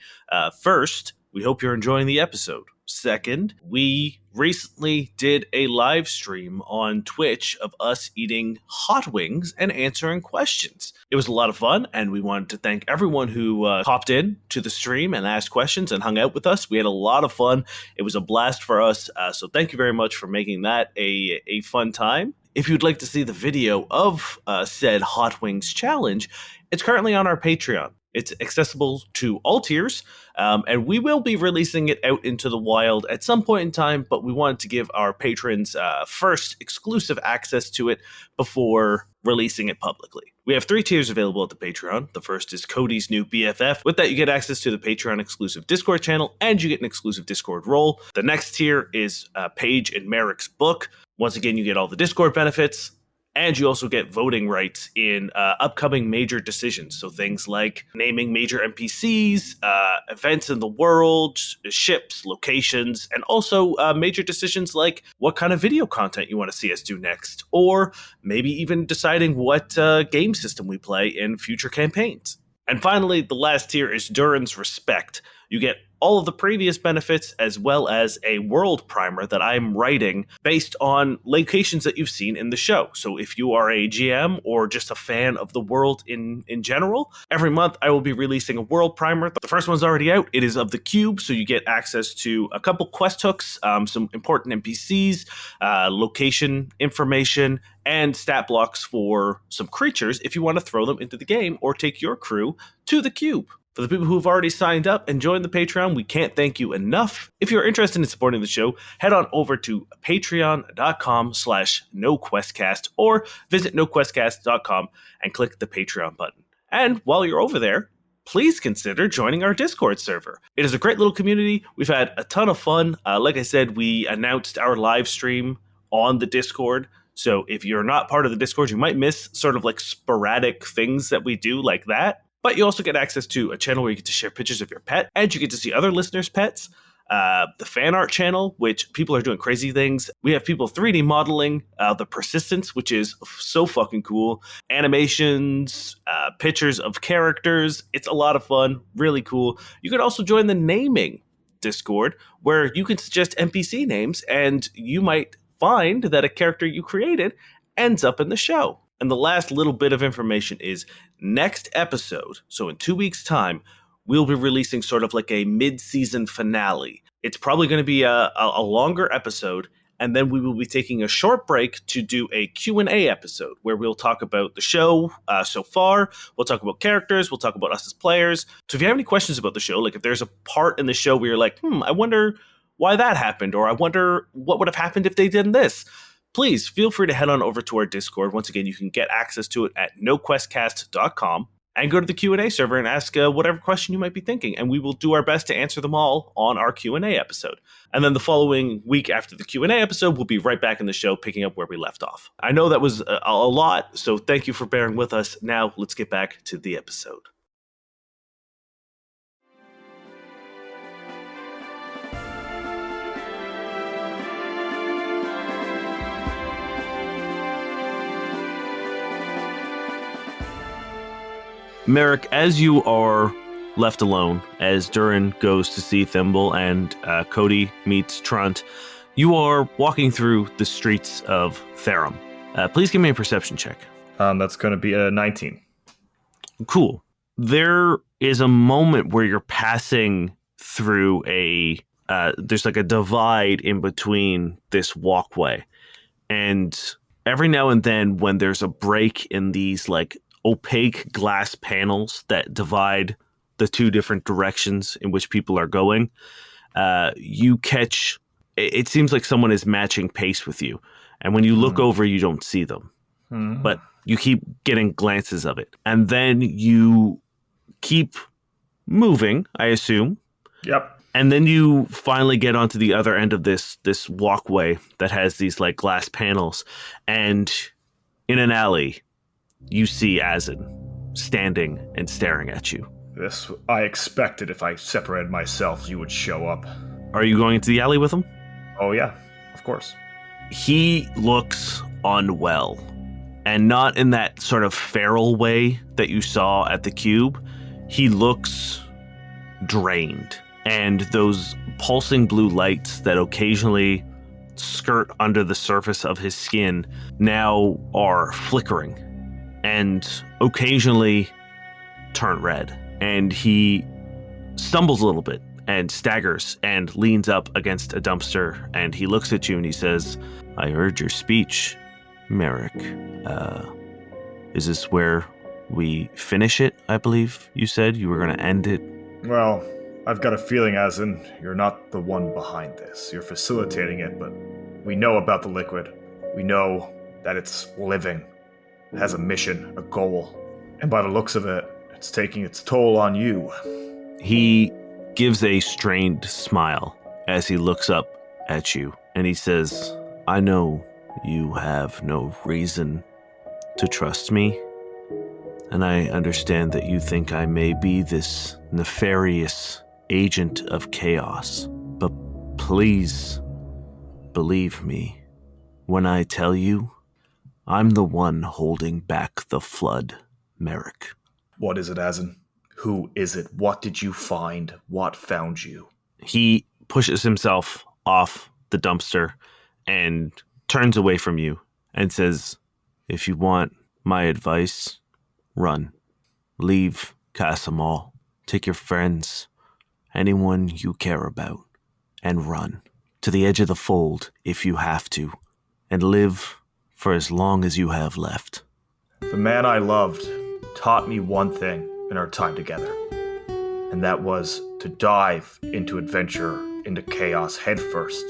First, we hope you're enjoying the episode. Second, we recently did a live stream on Twitch of us eating hot wings and answering questions. It was a lot of fun, and we wanted to thank everyone who popped in to the stream and asked questions and hung out with us. We had a lot of fun. It was a blast for us, so thank you very much for making that a fun time. If you'd like to see the video of said Hot Wings Challenge, it's currently on our Patreon. It's accessible to all tiers, and we will be releasing it out into the wild at some point in time, but we wanted to give our patrons first exclusive access to it before releasing it publicly. We have 3 tiers available at the Patreon. The first is Cody's new BFF. With that, you get access to the Patreon exclusive Discord channel, and you get an exclusive Discord role. The next tier is Paige and Merrick's book, Once again, you get all the Discord benefits, and you also get voting rights in upcoming major decisions. So things like naming major NPCs, events in the world, ships, locations, and also major decisions like what kind of video content you want to see us do next, or maybe even deciding what game system we play in future campaigns. And finally, the last tier is Durrin's Respect. You get all of the previous benefits as well as a world primer that I'm writing based on locations that you've seen in the show. So if you are a GM or just a fan of the world in general, every month I will be releasing a world primer. The first one's already out. It is of the cube, so you get access to a couple quest hooks, some important NPCs, location information, and stat blocks for some creatures if you want to throw them into the game or take your crew to the cube. For the people who have already signed up and joined the Patreon, we can't thank you enough. If you're interested in supporting the show, head on over to patreon.com/noquestcast or visit noquestcast.com and click the Patreon button. And while you're over there, please consider joining our Discord server. It is a great little community. We've had a ton of fun. Like I said, we announced our live stream on the Discord. So if you're not part of the Discord, you might miss sort of like sporadic things that we do like that. But you also get access to a channel where you get to share pictures of your pet, and you get to see other listeners' pets. The fan art channel, which people are doing crazy things. We have people 3D modeling the persistence, which is so fucking cool. Animations, pictures of characters. It's a lot of fun, really cool. You can also join the naming Discord, where you can suggest NPC names, and you might find that a character you created ends up in the show. And the last little bit of information is next episode, so in 2 weeks' time, we'll be releasing sort of like a mid-season finale. It's probably going to be a longer episode, and then we will be taking a short break to do a Q&A episode where we'll talk about the show so far. We'll talk about characters. We'll talk about us as players. So if you have any questions about the show, like if there's a part in the show where you're like, I wonder why that happened, or I wonder what would have happened if they did this, please feel free to head on over to our Discord. Once again, you can get access to it at noquestcast.com and go to the Q&A server and ask whatever question you might be thinking, and we will do our best to answer them all on our Q&A episode. And then the following week after the Q&A episode, we'll be right back in the show picking up where we left off. I know that was a lot, so thank you for bearing with us. Now, let's get back to the episode. Merrick, as you are left alone, as Durrin goes to see Thimble and Cody meets Trunt, you are walking through the streets of Therum. Please give me a perception check.
That's going to be a 19.
Cool. There is a moment where you're passing through there's like a divide in between this walkway. And every now and then when there's a break in these like opaque glass panels that divide the two different directions in which people are going, you catch, it seems like someone is matching pace with you. And when you look over, you don't see them. But you keep getting glances of it. And then you keep moving, I assume.
Yep.
And then you finally get onto the other end of this walkway that has these like glass panels. And in an alley, you see Azin standing and staring at you.
This I expected. If I separated myself, you would show up.
Are you going into the alley with him?
Oh yeah, of course.
He looks unwell, and not in that sort of feral way that you saw at the cube. He looks drained, and those pulsing blue lights that occasionally skirt under the surface of his skin now are flickering and occasionally turn red. And he stumbles a little bit and staggers and leans up against a dumpster, and he looks at you and he says, "I heard your speech, Merrick. Is this where we finish it? I believe you said you were going to end it."
Well, I've got a feeling, Azin, you're not the one behind this. You're facilitating it, but we know about the liquid. We know that it's living. It has a mission, a goal. And by the looks of it, it's taking its toll on you.
He gives a strained smile as he looks up at you, and he says, "I know you have no reason to trust me. And I understand that you think I may be this nefarious agent of chaos. But please believe me when I tell you I'm the one holding back the flood, Merrick.
What is it, Asin? Who is it? What did you find? What found you?
He pushes himself off the dumpster and turns away from you and says, if you want my advice, run. Leave Casa Mall. Take your friends, anyone you care about, and run to the edge of the fold if you have to, and live for as long as you have left.
The man I loved taught me one thing in our time together, and that was to dive into adventure, into chaos headfirst.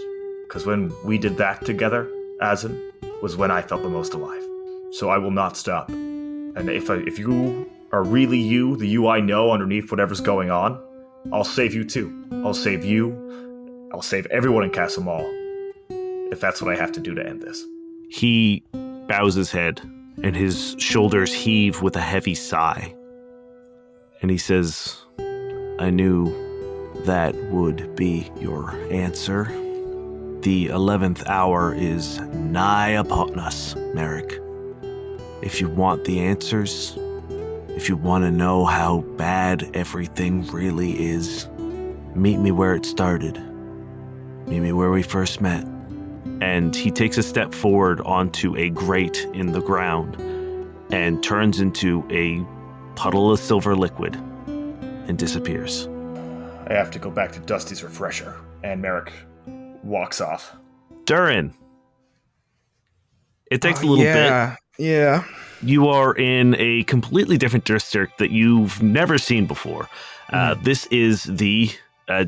Because when we did that together, Asin, was when I felt the most alive. So I will not stop. And if you are really you, the you I know underneath whatever's going on, I'll save you too. I'll save you. I'll save everyone in Casa Mall, if that's what I have to do to end this.
He bows his head, and his shoulders heave with a heavy sigh. And he says, I knew that would be your answer. The 11th hour is nigh upon us, Merrick. If you want the answers, if you want to know how bad everything really is, meet me where it started. Meet me where we first met. And he takes a step forward onto a grate in the ground and turns into a puddle of silver liquid and disappears.
I have to go back to Dusty's refresher, and Merrick walks off.
Durrin. It takes a little bit.
Yeah.
You are in a completely different district that you've never seen before. This is the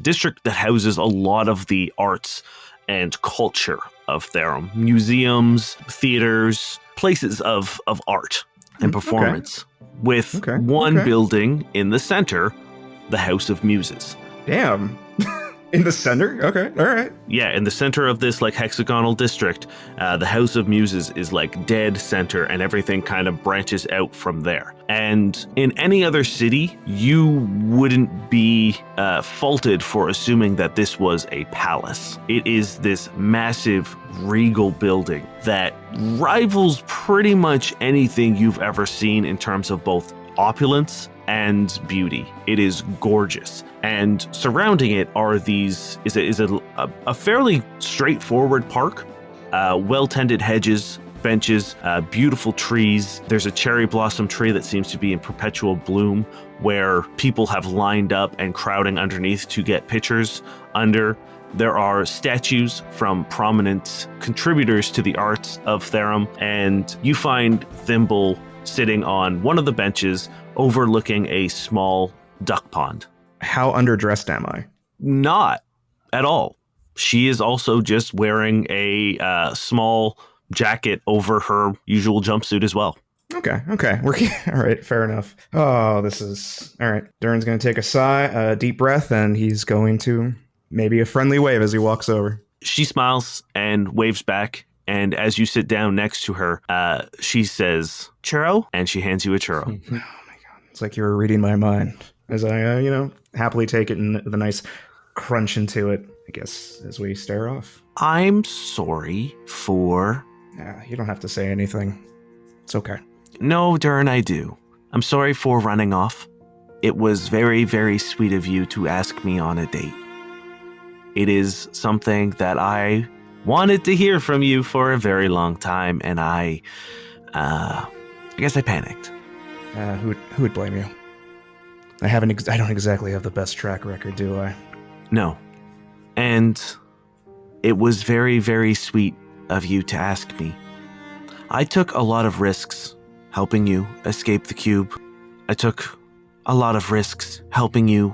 district that houses a lot of the arts and culture of Therum. Museums, theaters, places of art and performance. With one building in the center, the House of Muses.
Damn. In the center? Okay, all right.
Yeah, in the center of this like hexagonal district, the House of Muses is like dead center, and everything kind of branches out from there. And in any other city, you wouldn't be faulted for assuming that this was a palace. It is this massive regal building that rivals pretty much anything you've ever seen in terms of both opulence and beauty. It is gorgeous. And surrounding it are these is a fairly straightforward park, well-tended hedges, benches, beautiful trees. There's a cherry blossom tree that seems to be in perpetual bloom, where people have lined up and crowding underneath to get pictures under. There are statues from prominent contributors to the arts of Therum, and you find Thimble sitting on one of the benches overlooking a small duck pond.
How underdressed am I?
Not at all. She is also just wearing a small jacket over her usual jumpsuit as well.
Okay. All right, fair enough. Oh, this is... All right, Durrin's going to take a deep breath, and he's going to maybe a friendly wave as he walks over.
She smiles and waves back, and as you sit down next to her, she says, churro, and she hands you a churro.
Oh my God, it's like you were reading my mind. As I, happily take it and the nice crunch into it, I guess, as we stare off.
I'm sorry for...
You don't have to say anything. It's okay.
No, Durrin, I do. I'm sorry for running off. It was very, very sweet of you to ask me on a date. It is something that I wanted to hear from you for a very long time, and I guess I panicked.
Who would blame you? I don't exactly have the best track record, do I?
No. And it was very, very sweet of you to ask me. I took a lot of risks helping you escape the cube. I took a lot of risks helping you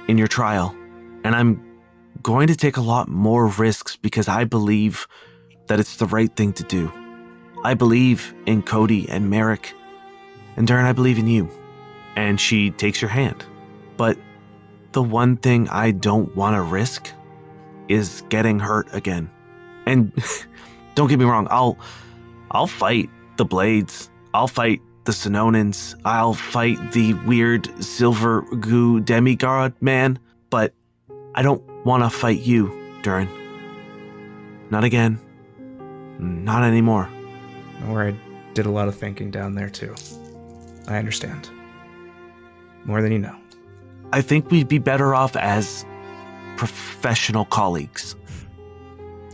in your trial. And I'm going to take a lot more risks because I believe that it's the right thing to do. I believe in Cody and Merrick. And Durrin, I believe in you. And she takes your hand. But the one thing I don't want to risk is getting hurt again. And don't get me wrong. I'll fight the Blades. I'll fight the Sononans. I'll fight the weird silver goo demigod man. But I don't want to fight you, Durrin. Not again. Not anymore.
Or I did a lot of thinking down there too. I understand. More than you know.
I think we'd be better off as professional colleagues.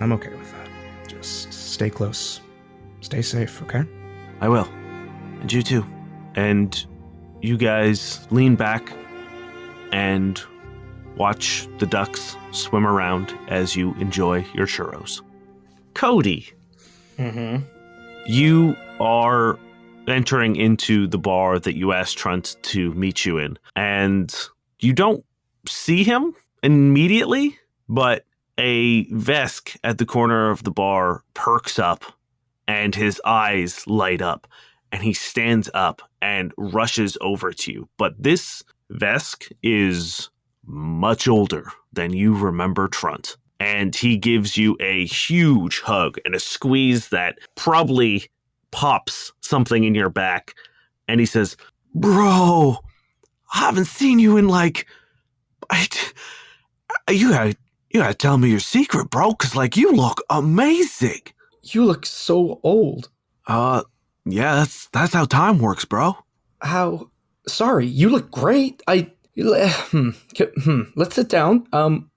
I'm okay with that. Just stay close. Stay safe, okay?
I will. And you too. And you guys lean back and watch the ducks swim around as you enjoy your churros. Cody.
Mm-hmm.
You are entering into the bar that you asked Trunt to meet you in. And you don't see him immediately, but a Vesk at the corner of the bar perks up and his eyes light up and he stands up and rushes over to you. But this Vesk is much older than you remember Trunt. And he gives you a huge hug and a squeeze that probably pops something in your back. And he says, "Bro, I haven't seen you in you gotta tell me your secret, bro, because you look amazing."
You look so old.
Yeah, that's how time works, bro.
How? Sorry, you look great. Let's sit down.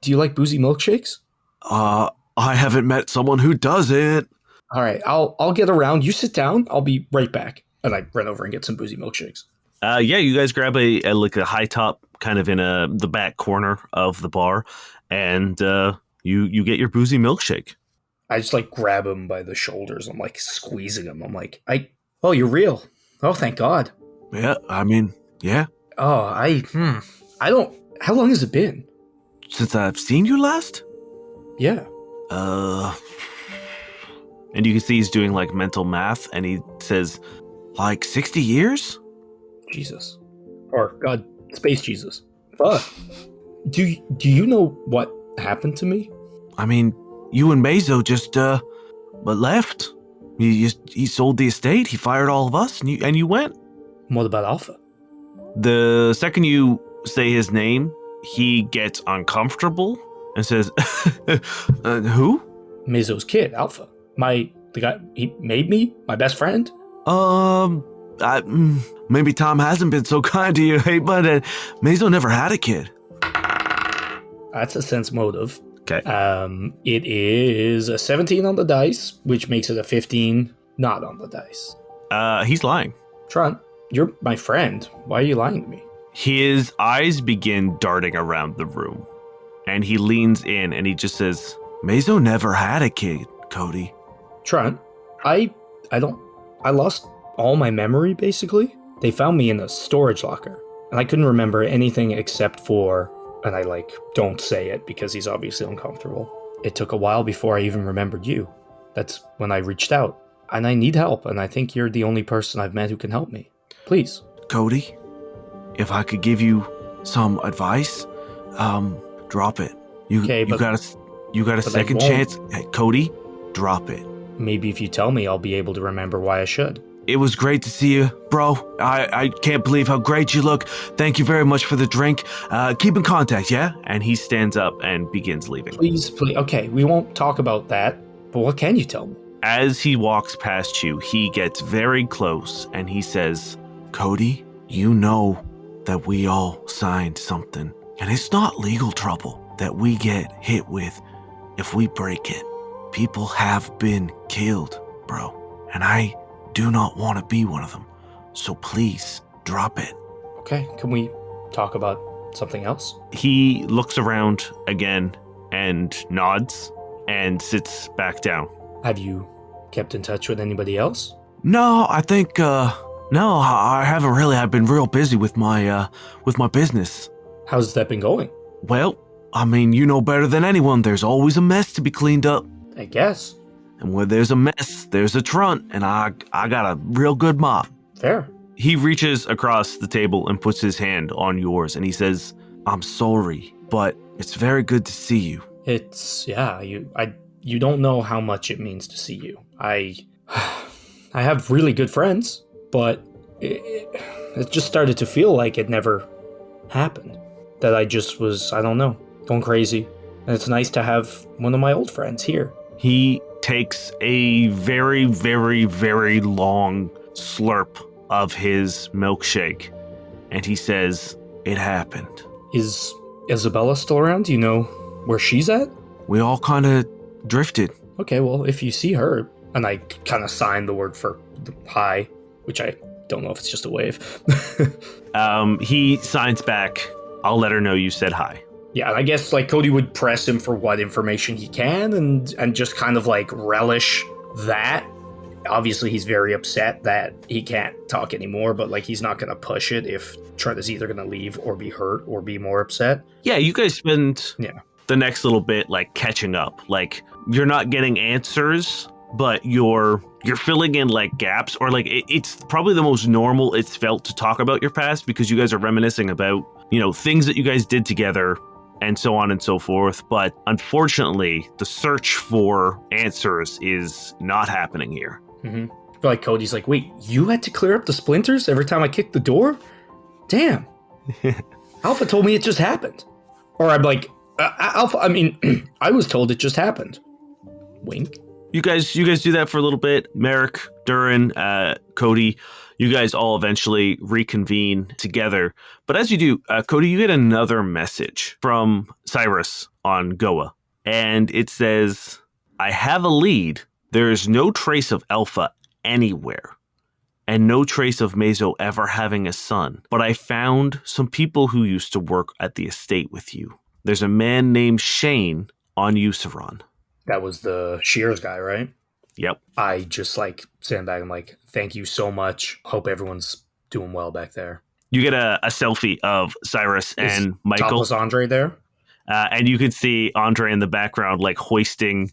Do you like boozy milkshakes?
I haven't met someone who doesn't.
All right, I'll get around. You sit down. I'll be right back. And I run over and get some boozy milkshakes.
Yeah, you guys grab a high top kind of in the back corner of the bar, and you get your boozy milkshake.
I just grab him by the shoulders. I'm squeezing him. I'm oh, you're real. Oh, thank God.
Yeah, I mean, yeah.
Oh, I don't. How long has it been?
Since I've seen you last?
Yeah.
And you can see he's doing mental math, and he says 60 years?
Jesus. Or God, space Jesus. Fuck. Do you know what happened to me?
I mean, you and Mazo just left. He sold the estate. He fired all of us, and you went.
What about Alpha?
The second you say his name, he gets uncomfortable and says, "Who?"
Mazo's kid, Alpha. The guy he made me, my best friend.
Maybe Tom hasn't been so kind to you, hey, but Mazo never had a kid.
That's a sense motive.
Okay.
It is a 17 on the dice, which makes it a 15 not on the dice.
He's lying.
Trunt, you're my friend. Why are you lying to me?
His eyes begin darting around the room, and he leans in and he just says, "Mazo never had a kid, Cody."
Trunt, I lost all my memory, basically. They found me in a storage locker, and I couldn't remember anything except for, and I don't say it because he's obviously uncomfortable. It took a while before I even remembered you. That's when I reached out, and I need help, and I think you're the only person I've met who can help me. Please.
Cody, if I could give you some advice, drop it. You got a second chance. Hey, Cody, drop it.
Maybe if you tell me, I'll be able to remember why I should.
It was great to see you, bro. I can't believe how great you look. Thank you very much for the drink. Keep in contact, yeah? And he stands up and begins leaving.
Please. Okay, we won't talk about that, but what can you tell me?
As he walks past you, he gets very close and he says, "Cody, you know that we all signed something, and it's not legal trouble that we get hit with if we break it. People have been killed, bro, and I do not want to be one of them. So please, drop it."
Okay, can we talk about something else?
He looks around again and nods and sits back down.
Have you kept in touch with anybody else?
No, I think, no, I haven't really. I've been real busy with my business.
How's that been going?
Well, I mean, you know better than anyone, there's always a mess to be cleaned up.
I guess.
And where there's a mess, there's a Trunt, and I got a real good mop.
Fair.
He reaches across the table and puts his hand on yours, and he says, "I'm sorry, but it's very good to see you."
It's, yeah, I you don't know how much it means to see you. I have really good friends, but it just started to feel like it never happened. That I just was, I don't know, going crazy. And it's nice to have one of my old friends here.
He takes a very, very, very long slurp of his milkshake, and he says, "It happened."
Is Isabella still around? Do you know where she's at?
We all kind of drifted.
Okay, well, if you see her, and I kind of sign the word for hi, which I don't know if it's just a wave.
He signs back, "I'll let her know you said hi."
Yeah, and I guess like Cody would press him for what information he can and just kind of like relish that. Obviously, he's very upset that he can't talk anymore, but like he's not going to push it if Trent is either going to leave or be hurt or be more upset.
Yeah, you guys spend the next little bit like catching up. Like you're not getting answers, but you're filling in like gaps, or like it's probably the most normal it's felt to talk about your past because you guys are reminiscing about, you know, things that you guys did together and so on and so forth. But unfortunately, the search for answers is not happening here.
Mm-hmm. I feel like Cody's like, wait, you had to clear up the splinters every time I kicked the door? Damn. Alpha told me it just happened. Or I'm like, Alpha, I mean, I was told it just happened. Wink.
You guys do that for a little bit. Merrick, Durrin, Cody, you guys all eventually reconvene together. But as you do, Cody, you get another message from Cyrus on Goa. And it says, "I have a lead. There is no trace of Alpha anywhere. And no trace of Mazo ever having a son. But I found some people who used to work at the estate with you. There's a man named Shane on Usaron."
That was the Shears guy, right?
Yep.
I just like stand back and like, thank you so much. Hope everyone's doing well back there.
You get a selfie of Cyrus and Michael.
Topless Andre there?
And you can see Andre in the background, like hoisting.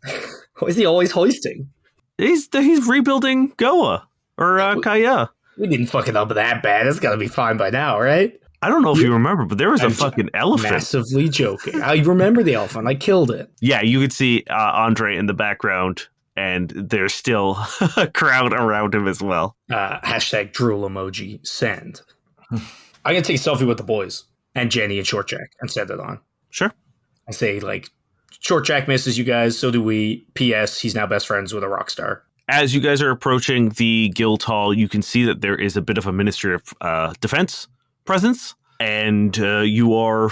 Is he always hoisting?
He's rebuilding Goa or Kaya.
We didn't fuck it up that bad. It's got to be fine by now, right?
I don't know if you remember, but there was a fucking elephant.
Massively joking. I remember the elephant. I killed it.
Yeah, you could see Andre in the background, and there's still a crowd around him as well.
Hashtag drool emoji send. I'm going to take a selfie with the boys and Jenny and Short Jack and send it on.
Sure.
I say, like, Short Jack misses you guys, so do we. P.S. He's now best friends with a rock star.
As you guys are approaching the guild hall, you can see that there is a bit of a Ministry of Defense presence, and you are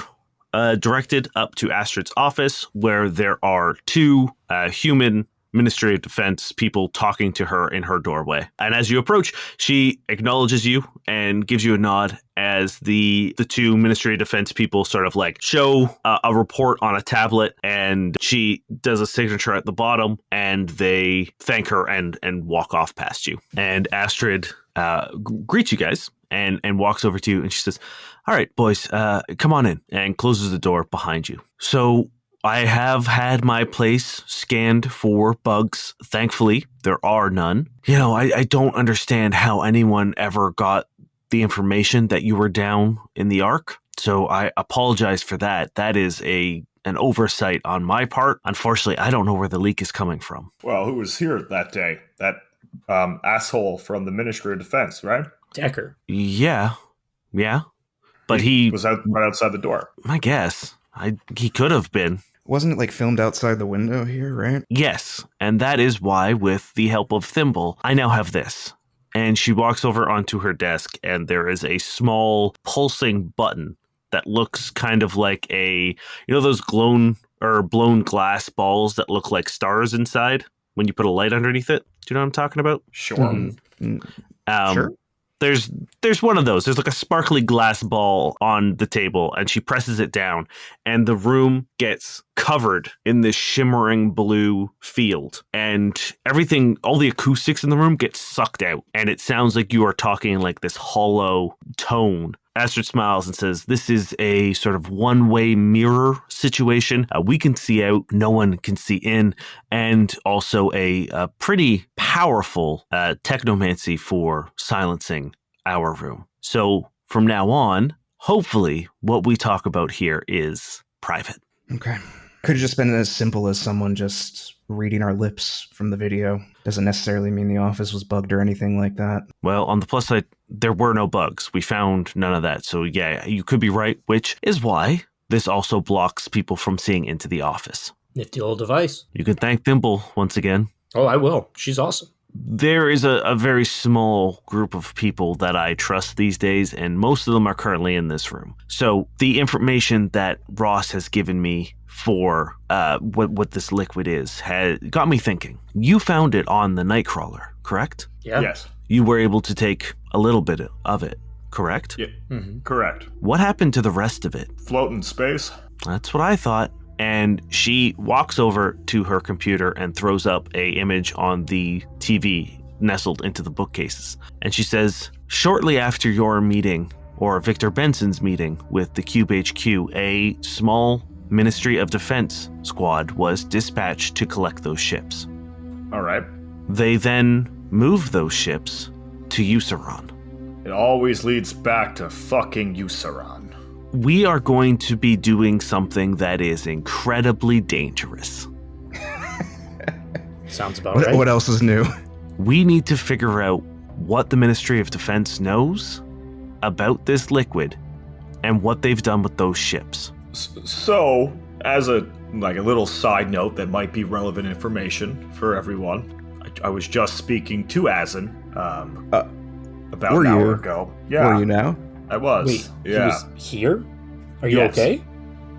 directed up to Astrid's office, where there are two human Ministry of Defense people talking to her in her doorway. And as you approach, she acknowledges you and gives you a nod as the two Ministry of Defense people sort of like show a report on a tablet, and she does a signature at the bottom, and they thank her and walk off past you. And Astrid greets you guys and walks over to you, and she says, "All right, boys, come on in," and closes the door behind you. So I have had my place scanned for bugs. Thankfully, there are none. You know, I don't understand how anyone ever got the information that you were down in the Ark. So I apologize for that. That is an oversight on my part. Unfortunately, I don't know where the leak is coming from.
Well, who was here that day? That asshole from the Ministry of Defense, right?
Decker.
Yeah. But he
was right outside the door.
I guess. He could have been.
Wasn't it like filmed outside the window here, right?
Yes, and that is why, with the help of Thimble, I now have this. And she walks over onto her desk, and there is a small pulsing button that looks kind of like those blown glass balls that look like stars inside when you put a light underneath it. Do you know what I'm talking about?
Sure.
Mm-hmm. Sure.
There's one of those. There's like a sparkly glass ball on the table, and she presses it down, and the room gets covered in this shimmering blue field, and everything, all the acoustics in the room get sucked out, and it sounds like you are talking in like this hollow tone. Astrid smiles and says, "This is a sort of one-way mirror situation. We can see out, no one can see in, and also a pretty powerful technomancy for silencing our room. So from now on, hopefully what we talk about here is private."
Okay. Could have just been as simple as someone just reading our lips from the video. Doesn't necessarily mean the office was bugged or anything like that.
Well, on the plus side, there were no bugs. We found none of that. So yeah, you could be right, which is why this also blocks people from seeing into the office.
Nifty old device.
You can thank Thimble once again.
Oh, I will. She's awesome.
There is a very small group of people that I trust these days, and most of them are currently in this room. So the information that Ross has given me for what this liquid is has got me thinking. You found it on the Nightcrawler, correct?
Yeah.
Yes.
You were able to take a little bit of it, correct?
Yeah.
Mm-hmm.
Correct.
What happened to the rest of it?
Float in space.
That's what I thought. And she walks over to her computer and throws up a image on the TV nestled into the bookcases. And she says, shortly after your meeting, or Victor Benson's meeting with the Cube HQ, a small Ministry of Defense squad was dispatched to collect those ships.
All right.
They then moved those ships to Useron.
It always leads back to fucking Useron.
We are going to be doing something that is incredibly dangerous.
Sounds about right.
What else is new?
We need to figure out what the Ministry of Defense knows about this liquid and what they've done with those ships.
So, as a little side note that might be relevant information for everyone, I was just speaking to Azin about
were
an hour
you?
ago. Yeah,
Were you now?
I was.
Wait,
yeah.
he was here? Are you
Yes.
okay?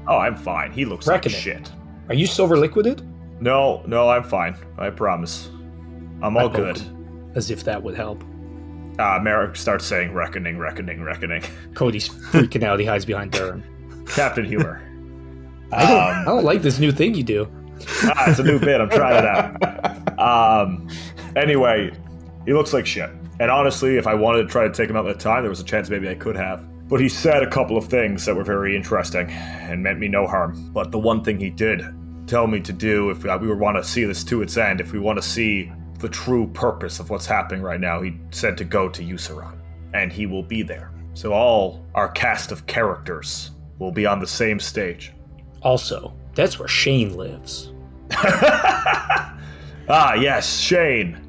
Oh, I'm fine. He looks
Reckoning.
like shit.
Are you silver liquided?
No, I'm fine. I promise. I'm all good.
As if that would help.
Merrick starts saying reckoning.
Cody's freaking out. He hides behind Durrin.
Captain Humor.
I don't like this new thing you do.
It's a new bit. I'm trying it out. Anyway, he looks like shit. And honestly, if I wanted to try to take him out at the time, there was a chance maybe I could have. But he said a couple of things that were very interesting and meant me no harm. But the one thing he did tell me to do, if we want to see this to its end, if we want to see the true purpose of what's happening right now, he said to go to Useron. And he will be there. So all our cast of characters will be on the same stage.
Also, that's where Shane lives.
Yes, Shane.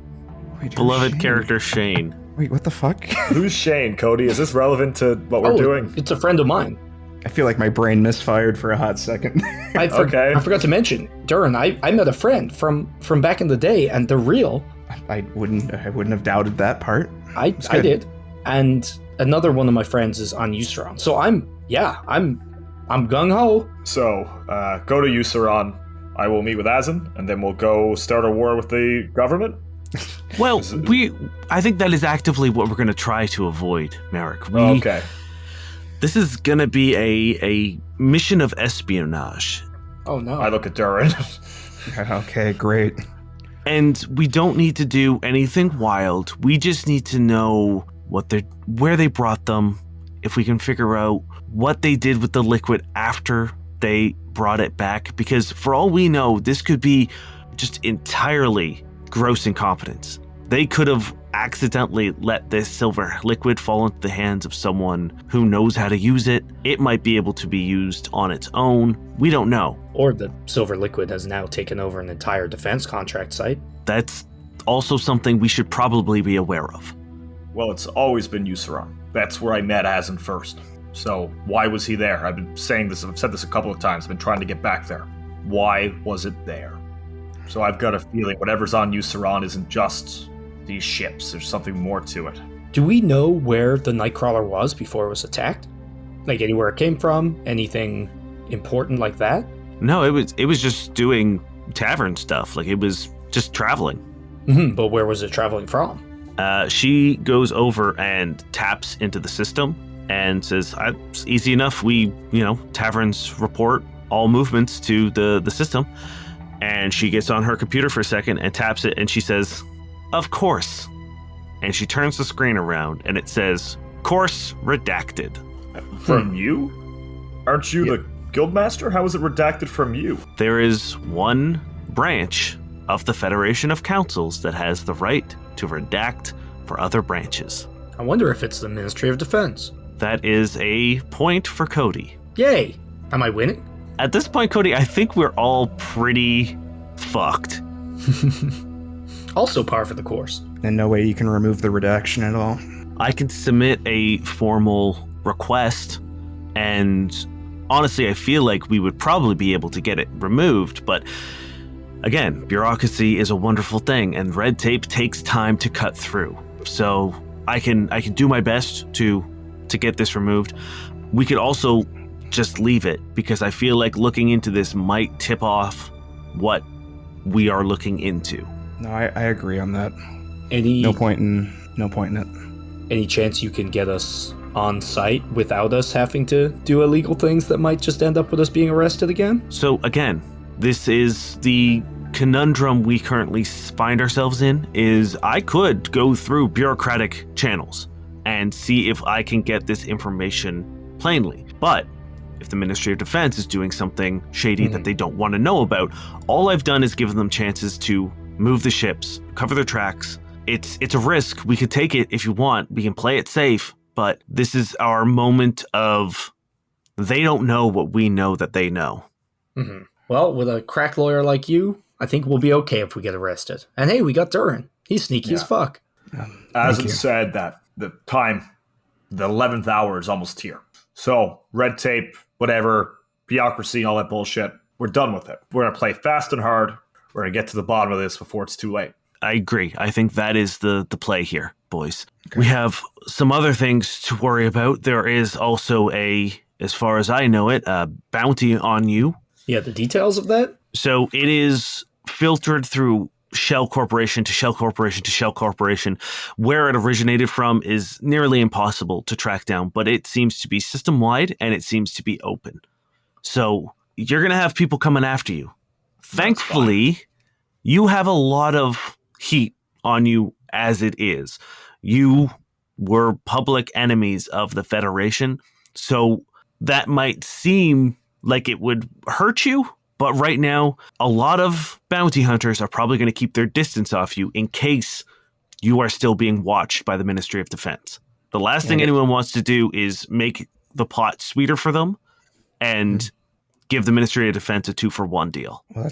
Wait,
Beloved
Shane.
character Shane.
Wait, what the fuck?
Who's Shane, Cody? Is this relevant to what we're doing?
It's a friend of mine.
I feel like my brain misfired for a hot second.
I forgot to mention, Durrin, I met a friend from back in the day, and they're real.
I wouldn't have doubted that part.
I
good.
did. And another one of my friends is on Useron. So I'm gung-ho.
So, go to Useron. I will meet with Azin, and then we'll go start a war with the government.
Well, I think that is actively what we're going to try to avoid, Merrick.
Okay.
This is going to be a mission of espionage.
Oh, no.
I look at Durrin.
Okay, great.
And we don't need to do anything wild. We just need to know where they brought them, if we can figure out what they did with the liquid after they brought it back. Because for all we know, this could be just entirely gross incompetence. They could have accidentally let this silver liquid fall into the hands of someone who knows how to use it. It might be able to be used on its own. We don't know.
Or the silver liquid has now taken over an entire defense contract site.
That's also something we should probably be aware of.
Well, it's always been Useron. That's where I met Azin first. So, why was he there? I've been saying this, I've said this a couple of times, I've been trying to get back there. Why was it there? So I've got a feeling whatever's on Useron isn't just these ships. There's something more to it.
Do we know where the Nightcrawler was before it was attacked? Like anywhere it came from? Anything important like that?
No, it was just doing tavern stuff. Like, it was just traveling.
Mm-hmm, but where was it traveling from?
She goes over and taps into the system and says, it's easy enough. We, taverns report all movements to the system. And she gets on her computer for a second and taps it, and she says, "Of course." And she turns the screen around, and it says, "Course redacted."
From you? Aren't you the guildmaster? How is it redacted from you?
There is one branch of the Federation of Councils that has the right to redact for other branches.
I wonder if it's the Ministry of Defense.
That is a point for Cody.
Yay! Am I winning?
At this point, Cody, I think we're all pretty fucked.
Also par for the course.
And no way you can remove the redaction at all.
I can submit a formal request, and honestly, I feel like we would probably be able to get it removed, but again, bureaucracy is a wonderful thing, and red tape takes time to cut through. So I can do my best to get this removed. We could also just leave it, because I feel like looking into this might tip off what we are looking into.
No, I agree on that.
Any
No point in it.
Any chance you can get us on site without us having to do illegal things that might just end up with us being arrested again?
So again, this is the conundrum we currently find ourselves in, is I could go through bureaucratic channels and see if I can get this information plainly. But if the Ministry of Defense is doing something shady that they don't want to know about, all I've done is given them chances to move the ships, cover their tracks. It's a risk. We could take it if you want. We can play it safe, but this is our moment of they don't know what we know that they know.
Mm-hmm. Well, with a crack lawyer like you, I think we'll be okay if we get arrested. And hey, we got Durrin. He's sneaky as fuck.
As it said, that the 11th hour is almost here. So, red tape, whatever, bureaucracy, all that bullshit, we're done with it. We're going to play fast and hard. We're going to get to the bottom of this before it's too late.
I agree. I think that is the play here, boys. Okay. We have some other things to worry about. There is also as far as I know it, a bounty on you.
Yeah, the details of that?
So it is filtered through shell corporation to shell corporation to shell corporation. Where it originated from is nearly impossible to track down, but it seems to be system-wide and it seems to be open. So you're going to have people coming after you. Thankfully, you have a lot of heat on you as it is. You were public enemies of the Federation, so that might seem like it would hurt you, but right now, a lot of bounty hunters are probably going to keep their distance off you in case you are still being watched by the Ministry of Defense. The last thing anyone wants to do is make the pot sweeter for them and give the Ministry of Defense a 2-for-1 deal.
Well,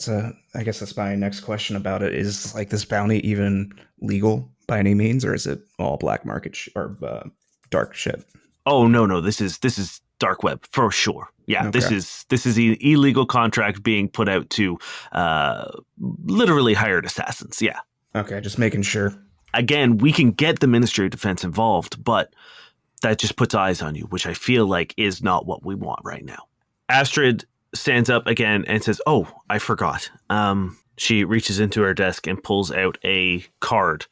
I guess that's my next question about it. Is like this bounty even legal by any means, or is it all black market or dark shit?
Oh no, this is dark web for sure. Yeah,
okay.
This is an illegal contract being put out to literally hired assassins. Yeah.
Okay, just making sure.
Again, we can get the Ministry of Defense involved, but that just puts eyes on you, which I feel like is not what we want right now. Astrid stands up again and says, "Oh, I forgot." She reaches into her desk and pulls out a card,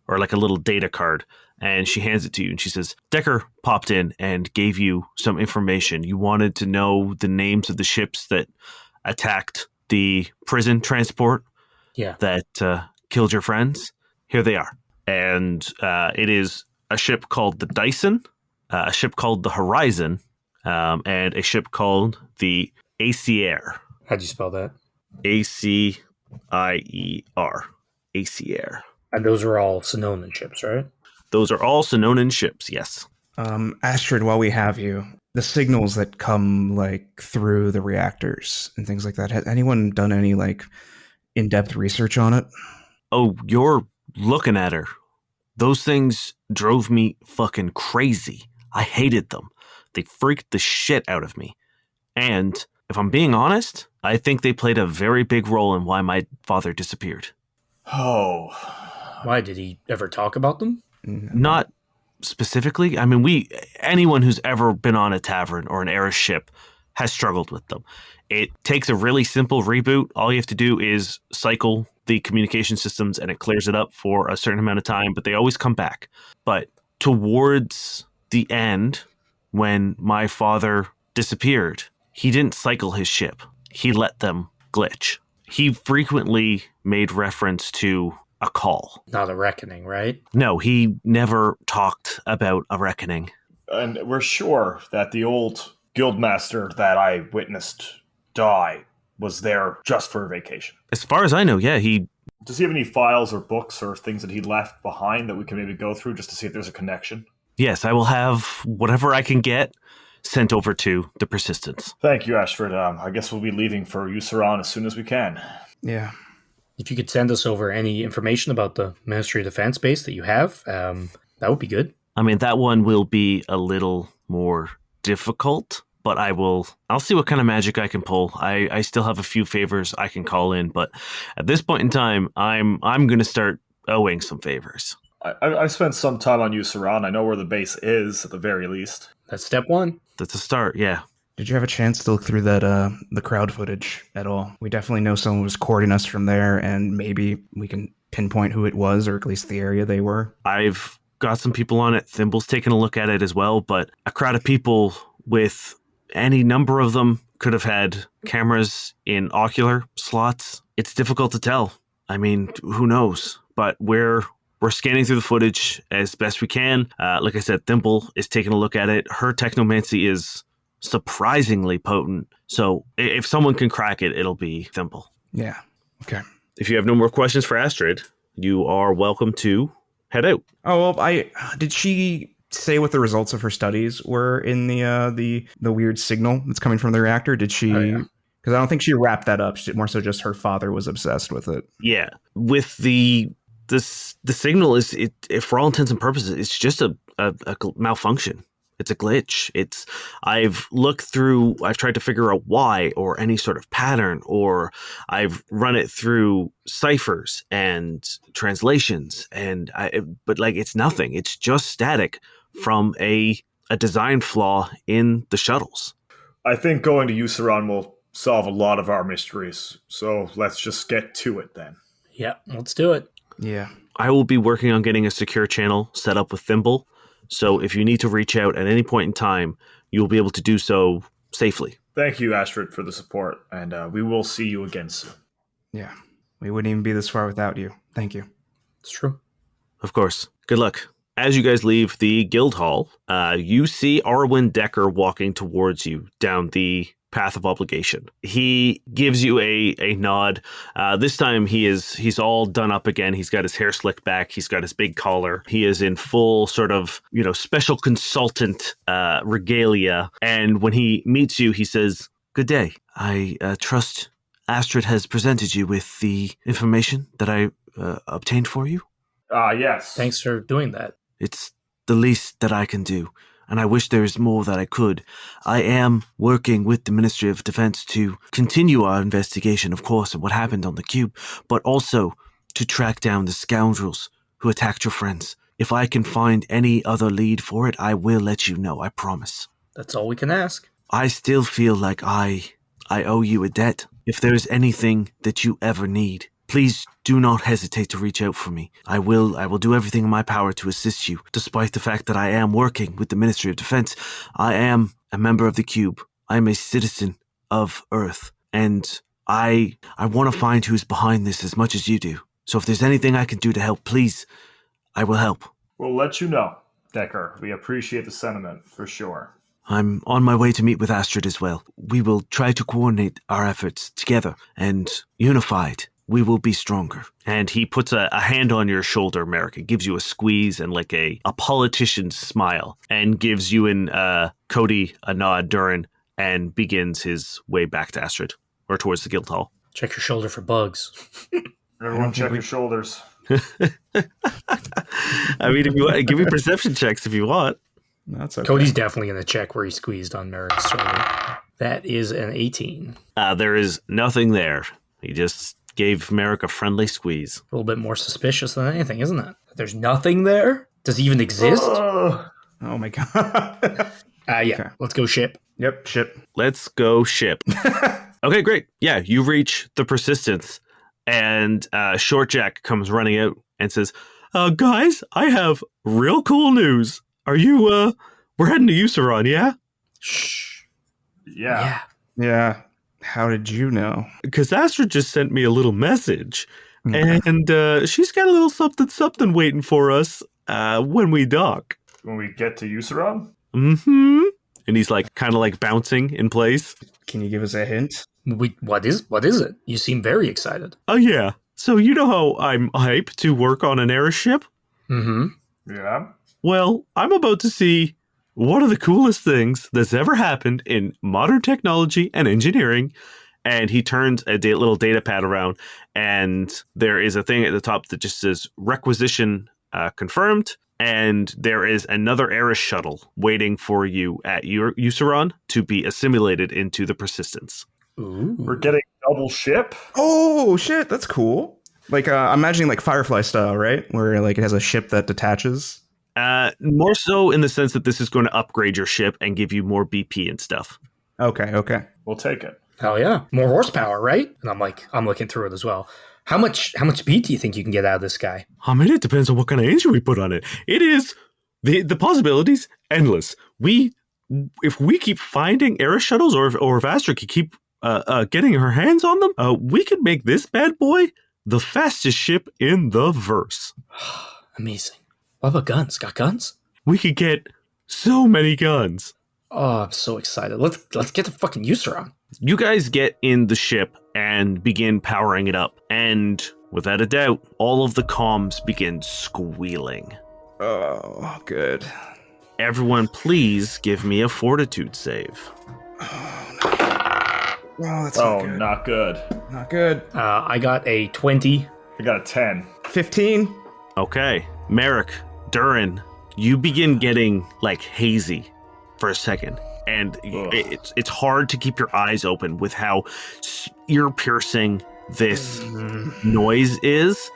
or like a little data card, and she hands it to you. And she says, "Decker popped in and gave you some information. You wanted to know the names of the ships that attacked the prison transport that killed your friends. Here they are." And it is a ship called the Dyson, a ship called the Horizon, and a ship called the Acier.
How'd you spell that?
Aceier. Acier.
And those are all Sonoran ships, right?
Those are all Sonoran ships, yes.
Astrid, while we have you, the signals that come like through the reactors and things like that, has anyone done any like in-depth research on it?
Oh, you're looking at her. Those things drove me fucking crazy. I hated them. They freaked the shit out of me. And if I'm being honest, I think they played a very big role in why my father disappeared.
Oh.
Why? Did he ever talk about them?
Not specifically. I mean, anyone who's ever been on a tavern or an Eris ship has struggled with them. It takes a really simple reboot. All you have to do is cycle the communication systems and it clears it up for a certain amount of time, but they always come back. But towards the end, when my father disappeared, he didn't cycle his ship. He let them glitch. He frequently made reference to a call.
Not a reckoning, right?
No, he never talked about a reckoning.
And we're sure that the old guildmaster that I witnessed die was there just for a vacation.
As far as I know, yeah,
Does he have any files or books or things that he left behind that we can maybe go through just to see if there's a connection?
Yes, I will have whatever I can get sent over to the Persistence.
Thank you, Astrid. I guess we'll be leaving for Usaran as soon as we can.
Yeah.
if you could send us over any information about the Ministry of Defense base that you have, that would be good.
I mean, that one will be a little more difficult, but I'll see what kind of magic I can pull. I still have a few favors I can call in, but at this point in time, I'm going to start owing some favors.
I've spent some time on Usaran. I know where the base is, at the very least.
That's step one.
That's a start, yeah.
Did you have a chance to look through that the crowd footage at all? We definitely know someone was courting us from there, and maybe we can pinpoint who it was, or at least the area they were.
I've got some people on it. Thimble's taken a look at it as well, but a crowd of people with any number of them could have had cameras in ocular slots. It's difficult to tell. I mean, who knows? But we're scanning through the footage as best we can. Like I said, Thimble is taking a look at it. Her technomancy is surprisingly potent. So if someone can crack it, it'll be Thimble.
Yeah. Okay.
If you have no more questions for Astrid, you are welcome to head out.
Oh, well, did she say what the results of her studies were in the weird signal that's coming from the reactor? Did she? Because I don't think she wrapped that up. More so, just her father was obsessed with it.
Yeah, with the signal is for all intents and purposes, it's just a malfunction. It's a glitch. I've looked through, I've tried to figure out why or any sort of pattern, or I've run it through ciphers and translations, but it's nothing. It's just static from a design flaw in the shuttles.
I think going to Usaran will solve a lot of our mysteries. So let's just get to it then.
Yeah, let's do it.
Yeah.
I will be working on getting a secure channel set up with Thimble. So if you need to reach out at any point in time, you will be able to do so safely.
Thank you, Astrid, for the support, and we will see you again soon.
Yeah. We wouldn't even be this far without you. Thank you.
It's true.
Of course. Good luck. As you guys leave the guild hall, you see Arwen Decker walking towards you down the path of obligation. He gives you a nod. This time he's all done up again. He's got his hair slicked back. He's got his big collar. He is in full sort of, special consultant regalia. And when he meets you, he says, "Good day. I trust Astrid has presented you with the information that I obtained for you."
Yes.
Thanks for doing that.
It's the least that I can do, and I wish there is more that I could. I am working with the Ministry of Defense to continue our investigation, of course, of what happened on the cube, but also to track down the scoundrels who attacked your friends. If I can find any other lead for it, I will let you know, I promise.
That's all we can ask.
I still feel like I owe you a debt. If there is anything that you ever need, please do not hesitate to reach out for me. I will do everything in my power to assist you, despite the fact that I am working with the Ministry of Defense. I am a member of the Cube. I am a citizen of Earth, and I want to find who's behind this as much as you do. So if there's anything I can do to help, please, I will help.
We'll let you know, Decker. We appreciate the sentiment, for sure.
I'm on my way to meet with Astrid as well. We will try to coordinate our efforts together, and unified, we will be stronger. And he puts a hand on your shoulder, Merrick. It gives you a squeeze and like a politician's smile, and gives you and Cody a nod, Durrin, and begins his way back to Astrid, or towards the guild hall.
Check your shoulder for bugs.
Everyone check your shoulders.
I mean, if you want, give me perception checks if you want.
That's okay.
Cody's definitely going to check where he squeezed on Merrick's shoulder. That is an 18.
There is nothing there. He just gave Merrick a friendly squeeze.
A little bit more suspicious than anything, isn't it? There's nothing there? Does he even exist?
Oh my god.
Yeah.
Okay.
Let's go ship.
Yep, ship.
Let's go ship. Okay, great. Yeah, you reach the Persistence, and Short Jack comes running out and says, guys, I have real cool news. Are you, we're heading to Usaran, yeah?
Shh.
Yeah.
Yeah. How did you know?
Because Astrid just sent me a little message,
Okay.
and she's got a little something waiting for us when we dock.
When we get to Usaran?
Mm-hmm. And he's like kind of like bouncing in place.
Can you give us a hint?
What is it? You seem very excited.
Oh, yeah. So you know how I'm hyped to work on an airship?
Mm-hmm.
Yeah.
Well, I'm about to see one of the coolest things that's ever happened in modern technology and engineering, and he turns a little data pad around, and there is a thing at the top that just says requisition confirmed, and there is another Eris shuttle waiting for you at Euceron to be assimilated into the Persistence.
Ooh.
We're getting double ship.
Oh shit, that's cool. Like I'm imagining like Firefly style, right? Where like it has a ship that detaches.
More so in the sense that this is going to upgrade your ship and give you more BP and stuff.
Okay.
We'll take it.
Hell yeah. More horsepower, right? And I'm looking through it as well. How much beat do you think you can get out of this guy?
I mean, it depends on what kind of engine we put on it. It is the possibilities endless. If we keep finding Eris shuttles, or if Astra can keep getting her hands on them, we could make this bad boy the fastest ship in the verse.
Amazing. What about guns? Got guns?
We could get so many guns.
Oh, I'm so excited. Let's get to fucking Euceron.
You guys get in the ship and begin powering it up. And without a doubt, all of the comms begin squealing.
Oh, good.
Everyone, please give me a fortitude save.
Oh, that's
not good.
Not good.
I got a 20.
I got a 10.
15.
Okay. Merrick, Durrin, you begin getting like hazy for a second. And it's hard to keep your eyes open with how ear-piercing this noise is.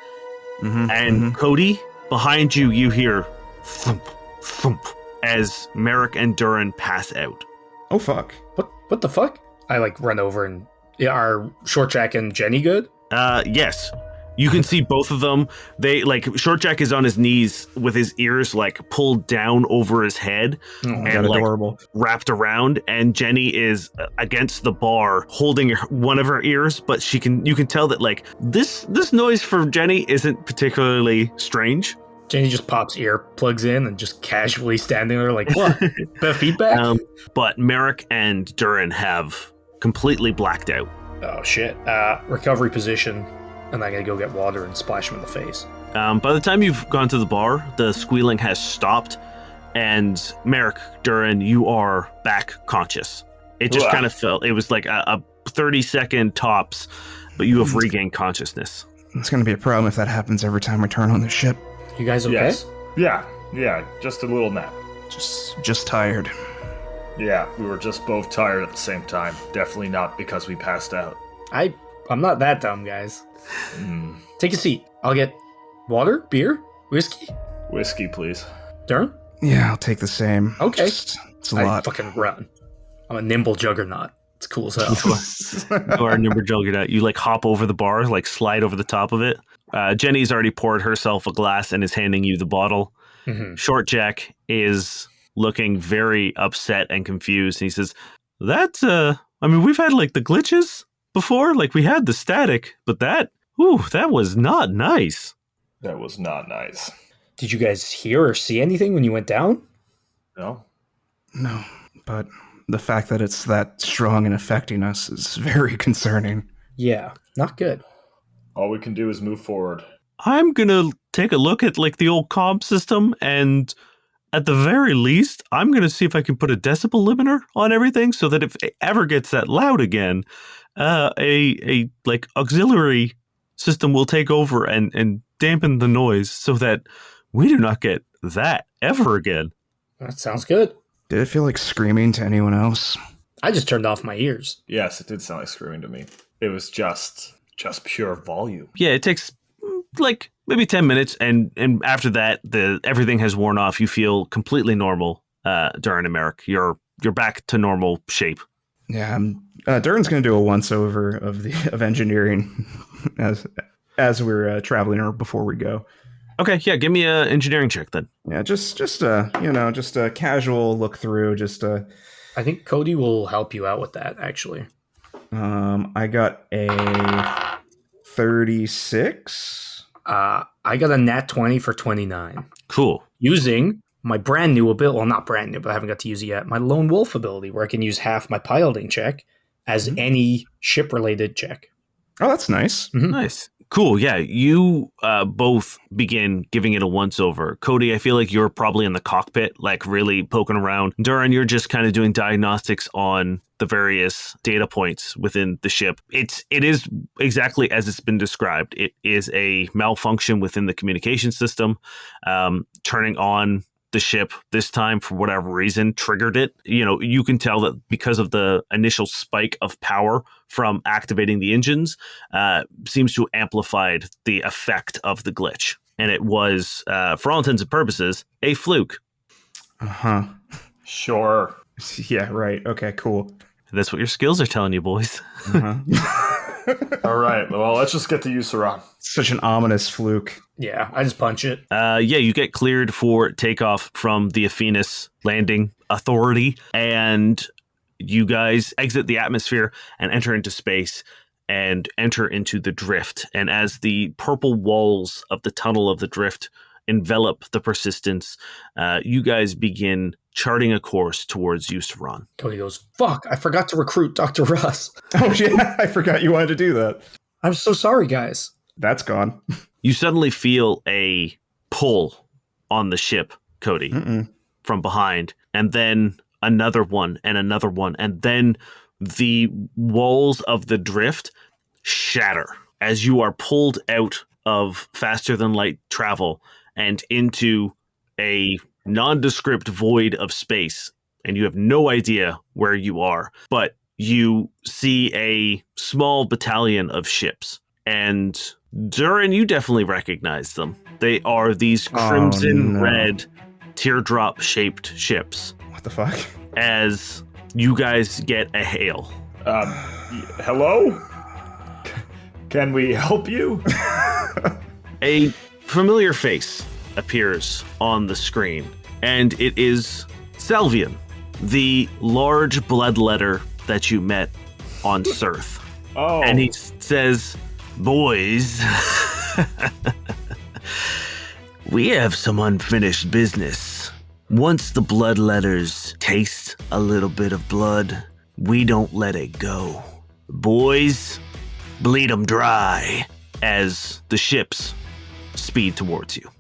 And Cody, behind you, you hear thump, thump as Merrick and Durrin pass out.
Oh, fuck.
What the fuck? I like run over and are Short Jack and Jenny good?
Yes. You can see both of them. They like Short Jack is on his knees with his ears like pulled down over his head and like
adorable.
Wrapped around, and Jenny is against the bar holding one of her ears, but you can tell that like this noise for Jenny isn't particularly strange.
Jenny just pops earplugs in and just casually standing there like, what? The feedback?
But Merrick and Durrin have completely blacked out.
Oh shit. Recovery position. And I gotta go get water and splash him in the face.
By the time you've gone to the bar, the squealing has stopped, and Merrick, Durrin, you are back conscious. It just kind of felt, it was like a 30-second tops, but you have regained consciousness.
It's going to be a problem if that happens every time we turn on the ship.
You guys okay?
Yes. Yeah, just a little nap.
Just tired.
Yeah, we were just both tired at the same time. Definitely not because we passed out.
I'm not that dumb, guys. Take a seat. I'll get water, beer, whiskey.
Whiskey, please.
Durrin?
Yeah, I'll take the same.
Okay.
It's a lot.
Fucking run. I'm a nimble juggernaut. It's cool as hell.
You are a nimble juggernaut. You like hop over the bar, like slide over the top of it. Jenny's already poured herself a glass and is handing you the bottle. Short Jack is looking very upset and confused. And he says, we've had like the glitches before, like we had the static, but that was not nice.
That was not nice.
Did you guys hear or see anything when you went down?
No,
but the fact that it's that strong and affecting us is very concerning.
Yeah, not good.
All we can do is move forward.
I'm gonna take a look at like the old comm system, and at the very least, I'm gonna see if I can put a decibel limiter on everything so that if it ever gets that loud again, a like auxiliary system will take over and dampen the noise so that we do not get that ever again.
That sounds good.
Did it feel like screaming to anyone else?
I just turned off my ears.
Yes, it did sound like screaming to me. It was just pure volume.
Yeah, it takes like maybe 10 minutes, and after that, everything has worn off. You feel completely normal, Durrin and Merrick. You're back to normal shape.
Yeah, Durrin's going to do a once-over of engineering as we're traveling or before we go.
Okay, yeah, give me an engineering check then.
Yeah, just a casual look through.
I think Cody will help you out with that, actually.
I got a 36.
I got a nat 20 for 29.
Cool.
Using my brand new ability, well, not brand new, but I haven't got to use it yet, my Lone Wolf ability, where I can use half my piloting check as any ship-related check.
Oh, that's nice.
Nice. Cool. Yeah, you both begin giving it a once over. Cody, I feel like you're probably in the cockpit, like really poking around. Durrin, you're just kind of doing diagnostics on the various data points within the ship. It is exactly as it's been described. It is a malfunction within the communication system, turning on the ship this time for whatever reason triggered it. You can tell that because of the initial spike of power from activating the engines, seems to amplified the effect of the glitch. And it was, for all intents and purposes, a fluke.
Uh-huh.
Sure.
Yeah, right. Okay, cool.
That's what your skills are telling you, boys.
Uh-huh.
All right. Well, let's just get to you, Saran.
Such an ominous fluke.
Yeah, I just punch it.
You get cleared for takeoff from the Aphenis Landing Authority, and you guys exit the atmosphere and enter into space and enter into the drift. And as the purple walls of the tunnel of the drift envelop the Persistence, you guys begin charting a course towards Saran.
Cody goes, fuck, I forgot to recruit Dr. Russ.
Oh, yeah, I forgot you wanted to do that.
I'm so sorry, guys.
That's gone.
You suddenly feel a pull on the ship, Cody, from behind, and then another one, and then the walls of the drift shatter as you are pulled out of faster than light travel and into a nondescript void of space, and you have no idea where you are, but you see a small battalion of ships, and Durrin, you definitely recognize them. They are these crimson red teardrop shaped ships.
What the fuck?
As you guys get a hail.
Hello? Can we help you?
A familiar face appears on the screen, and it is Salvian, the large bloodletter that you met on Surth.
Oh.
And he says, "Boys, we have some unfinished business. Once the bloodletters taste a little bit of blood, we don't let it go. Boys, bleed 'em dry," as the ships speed towards you.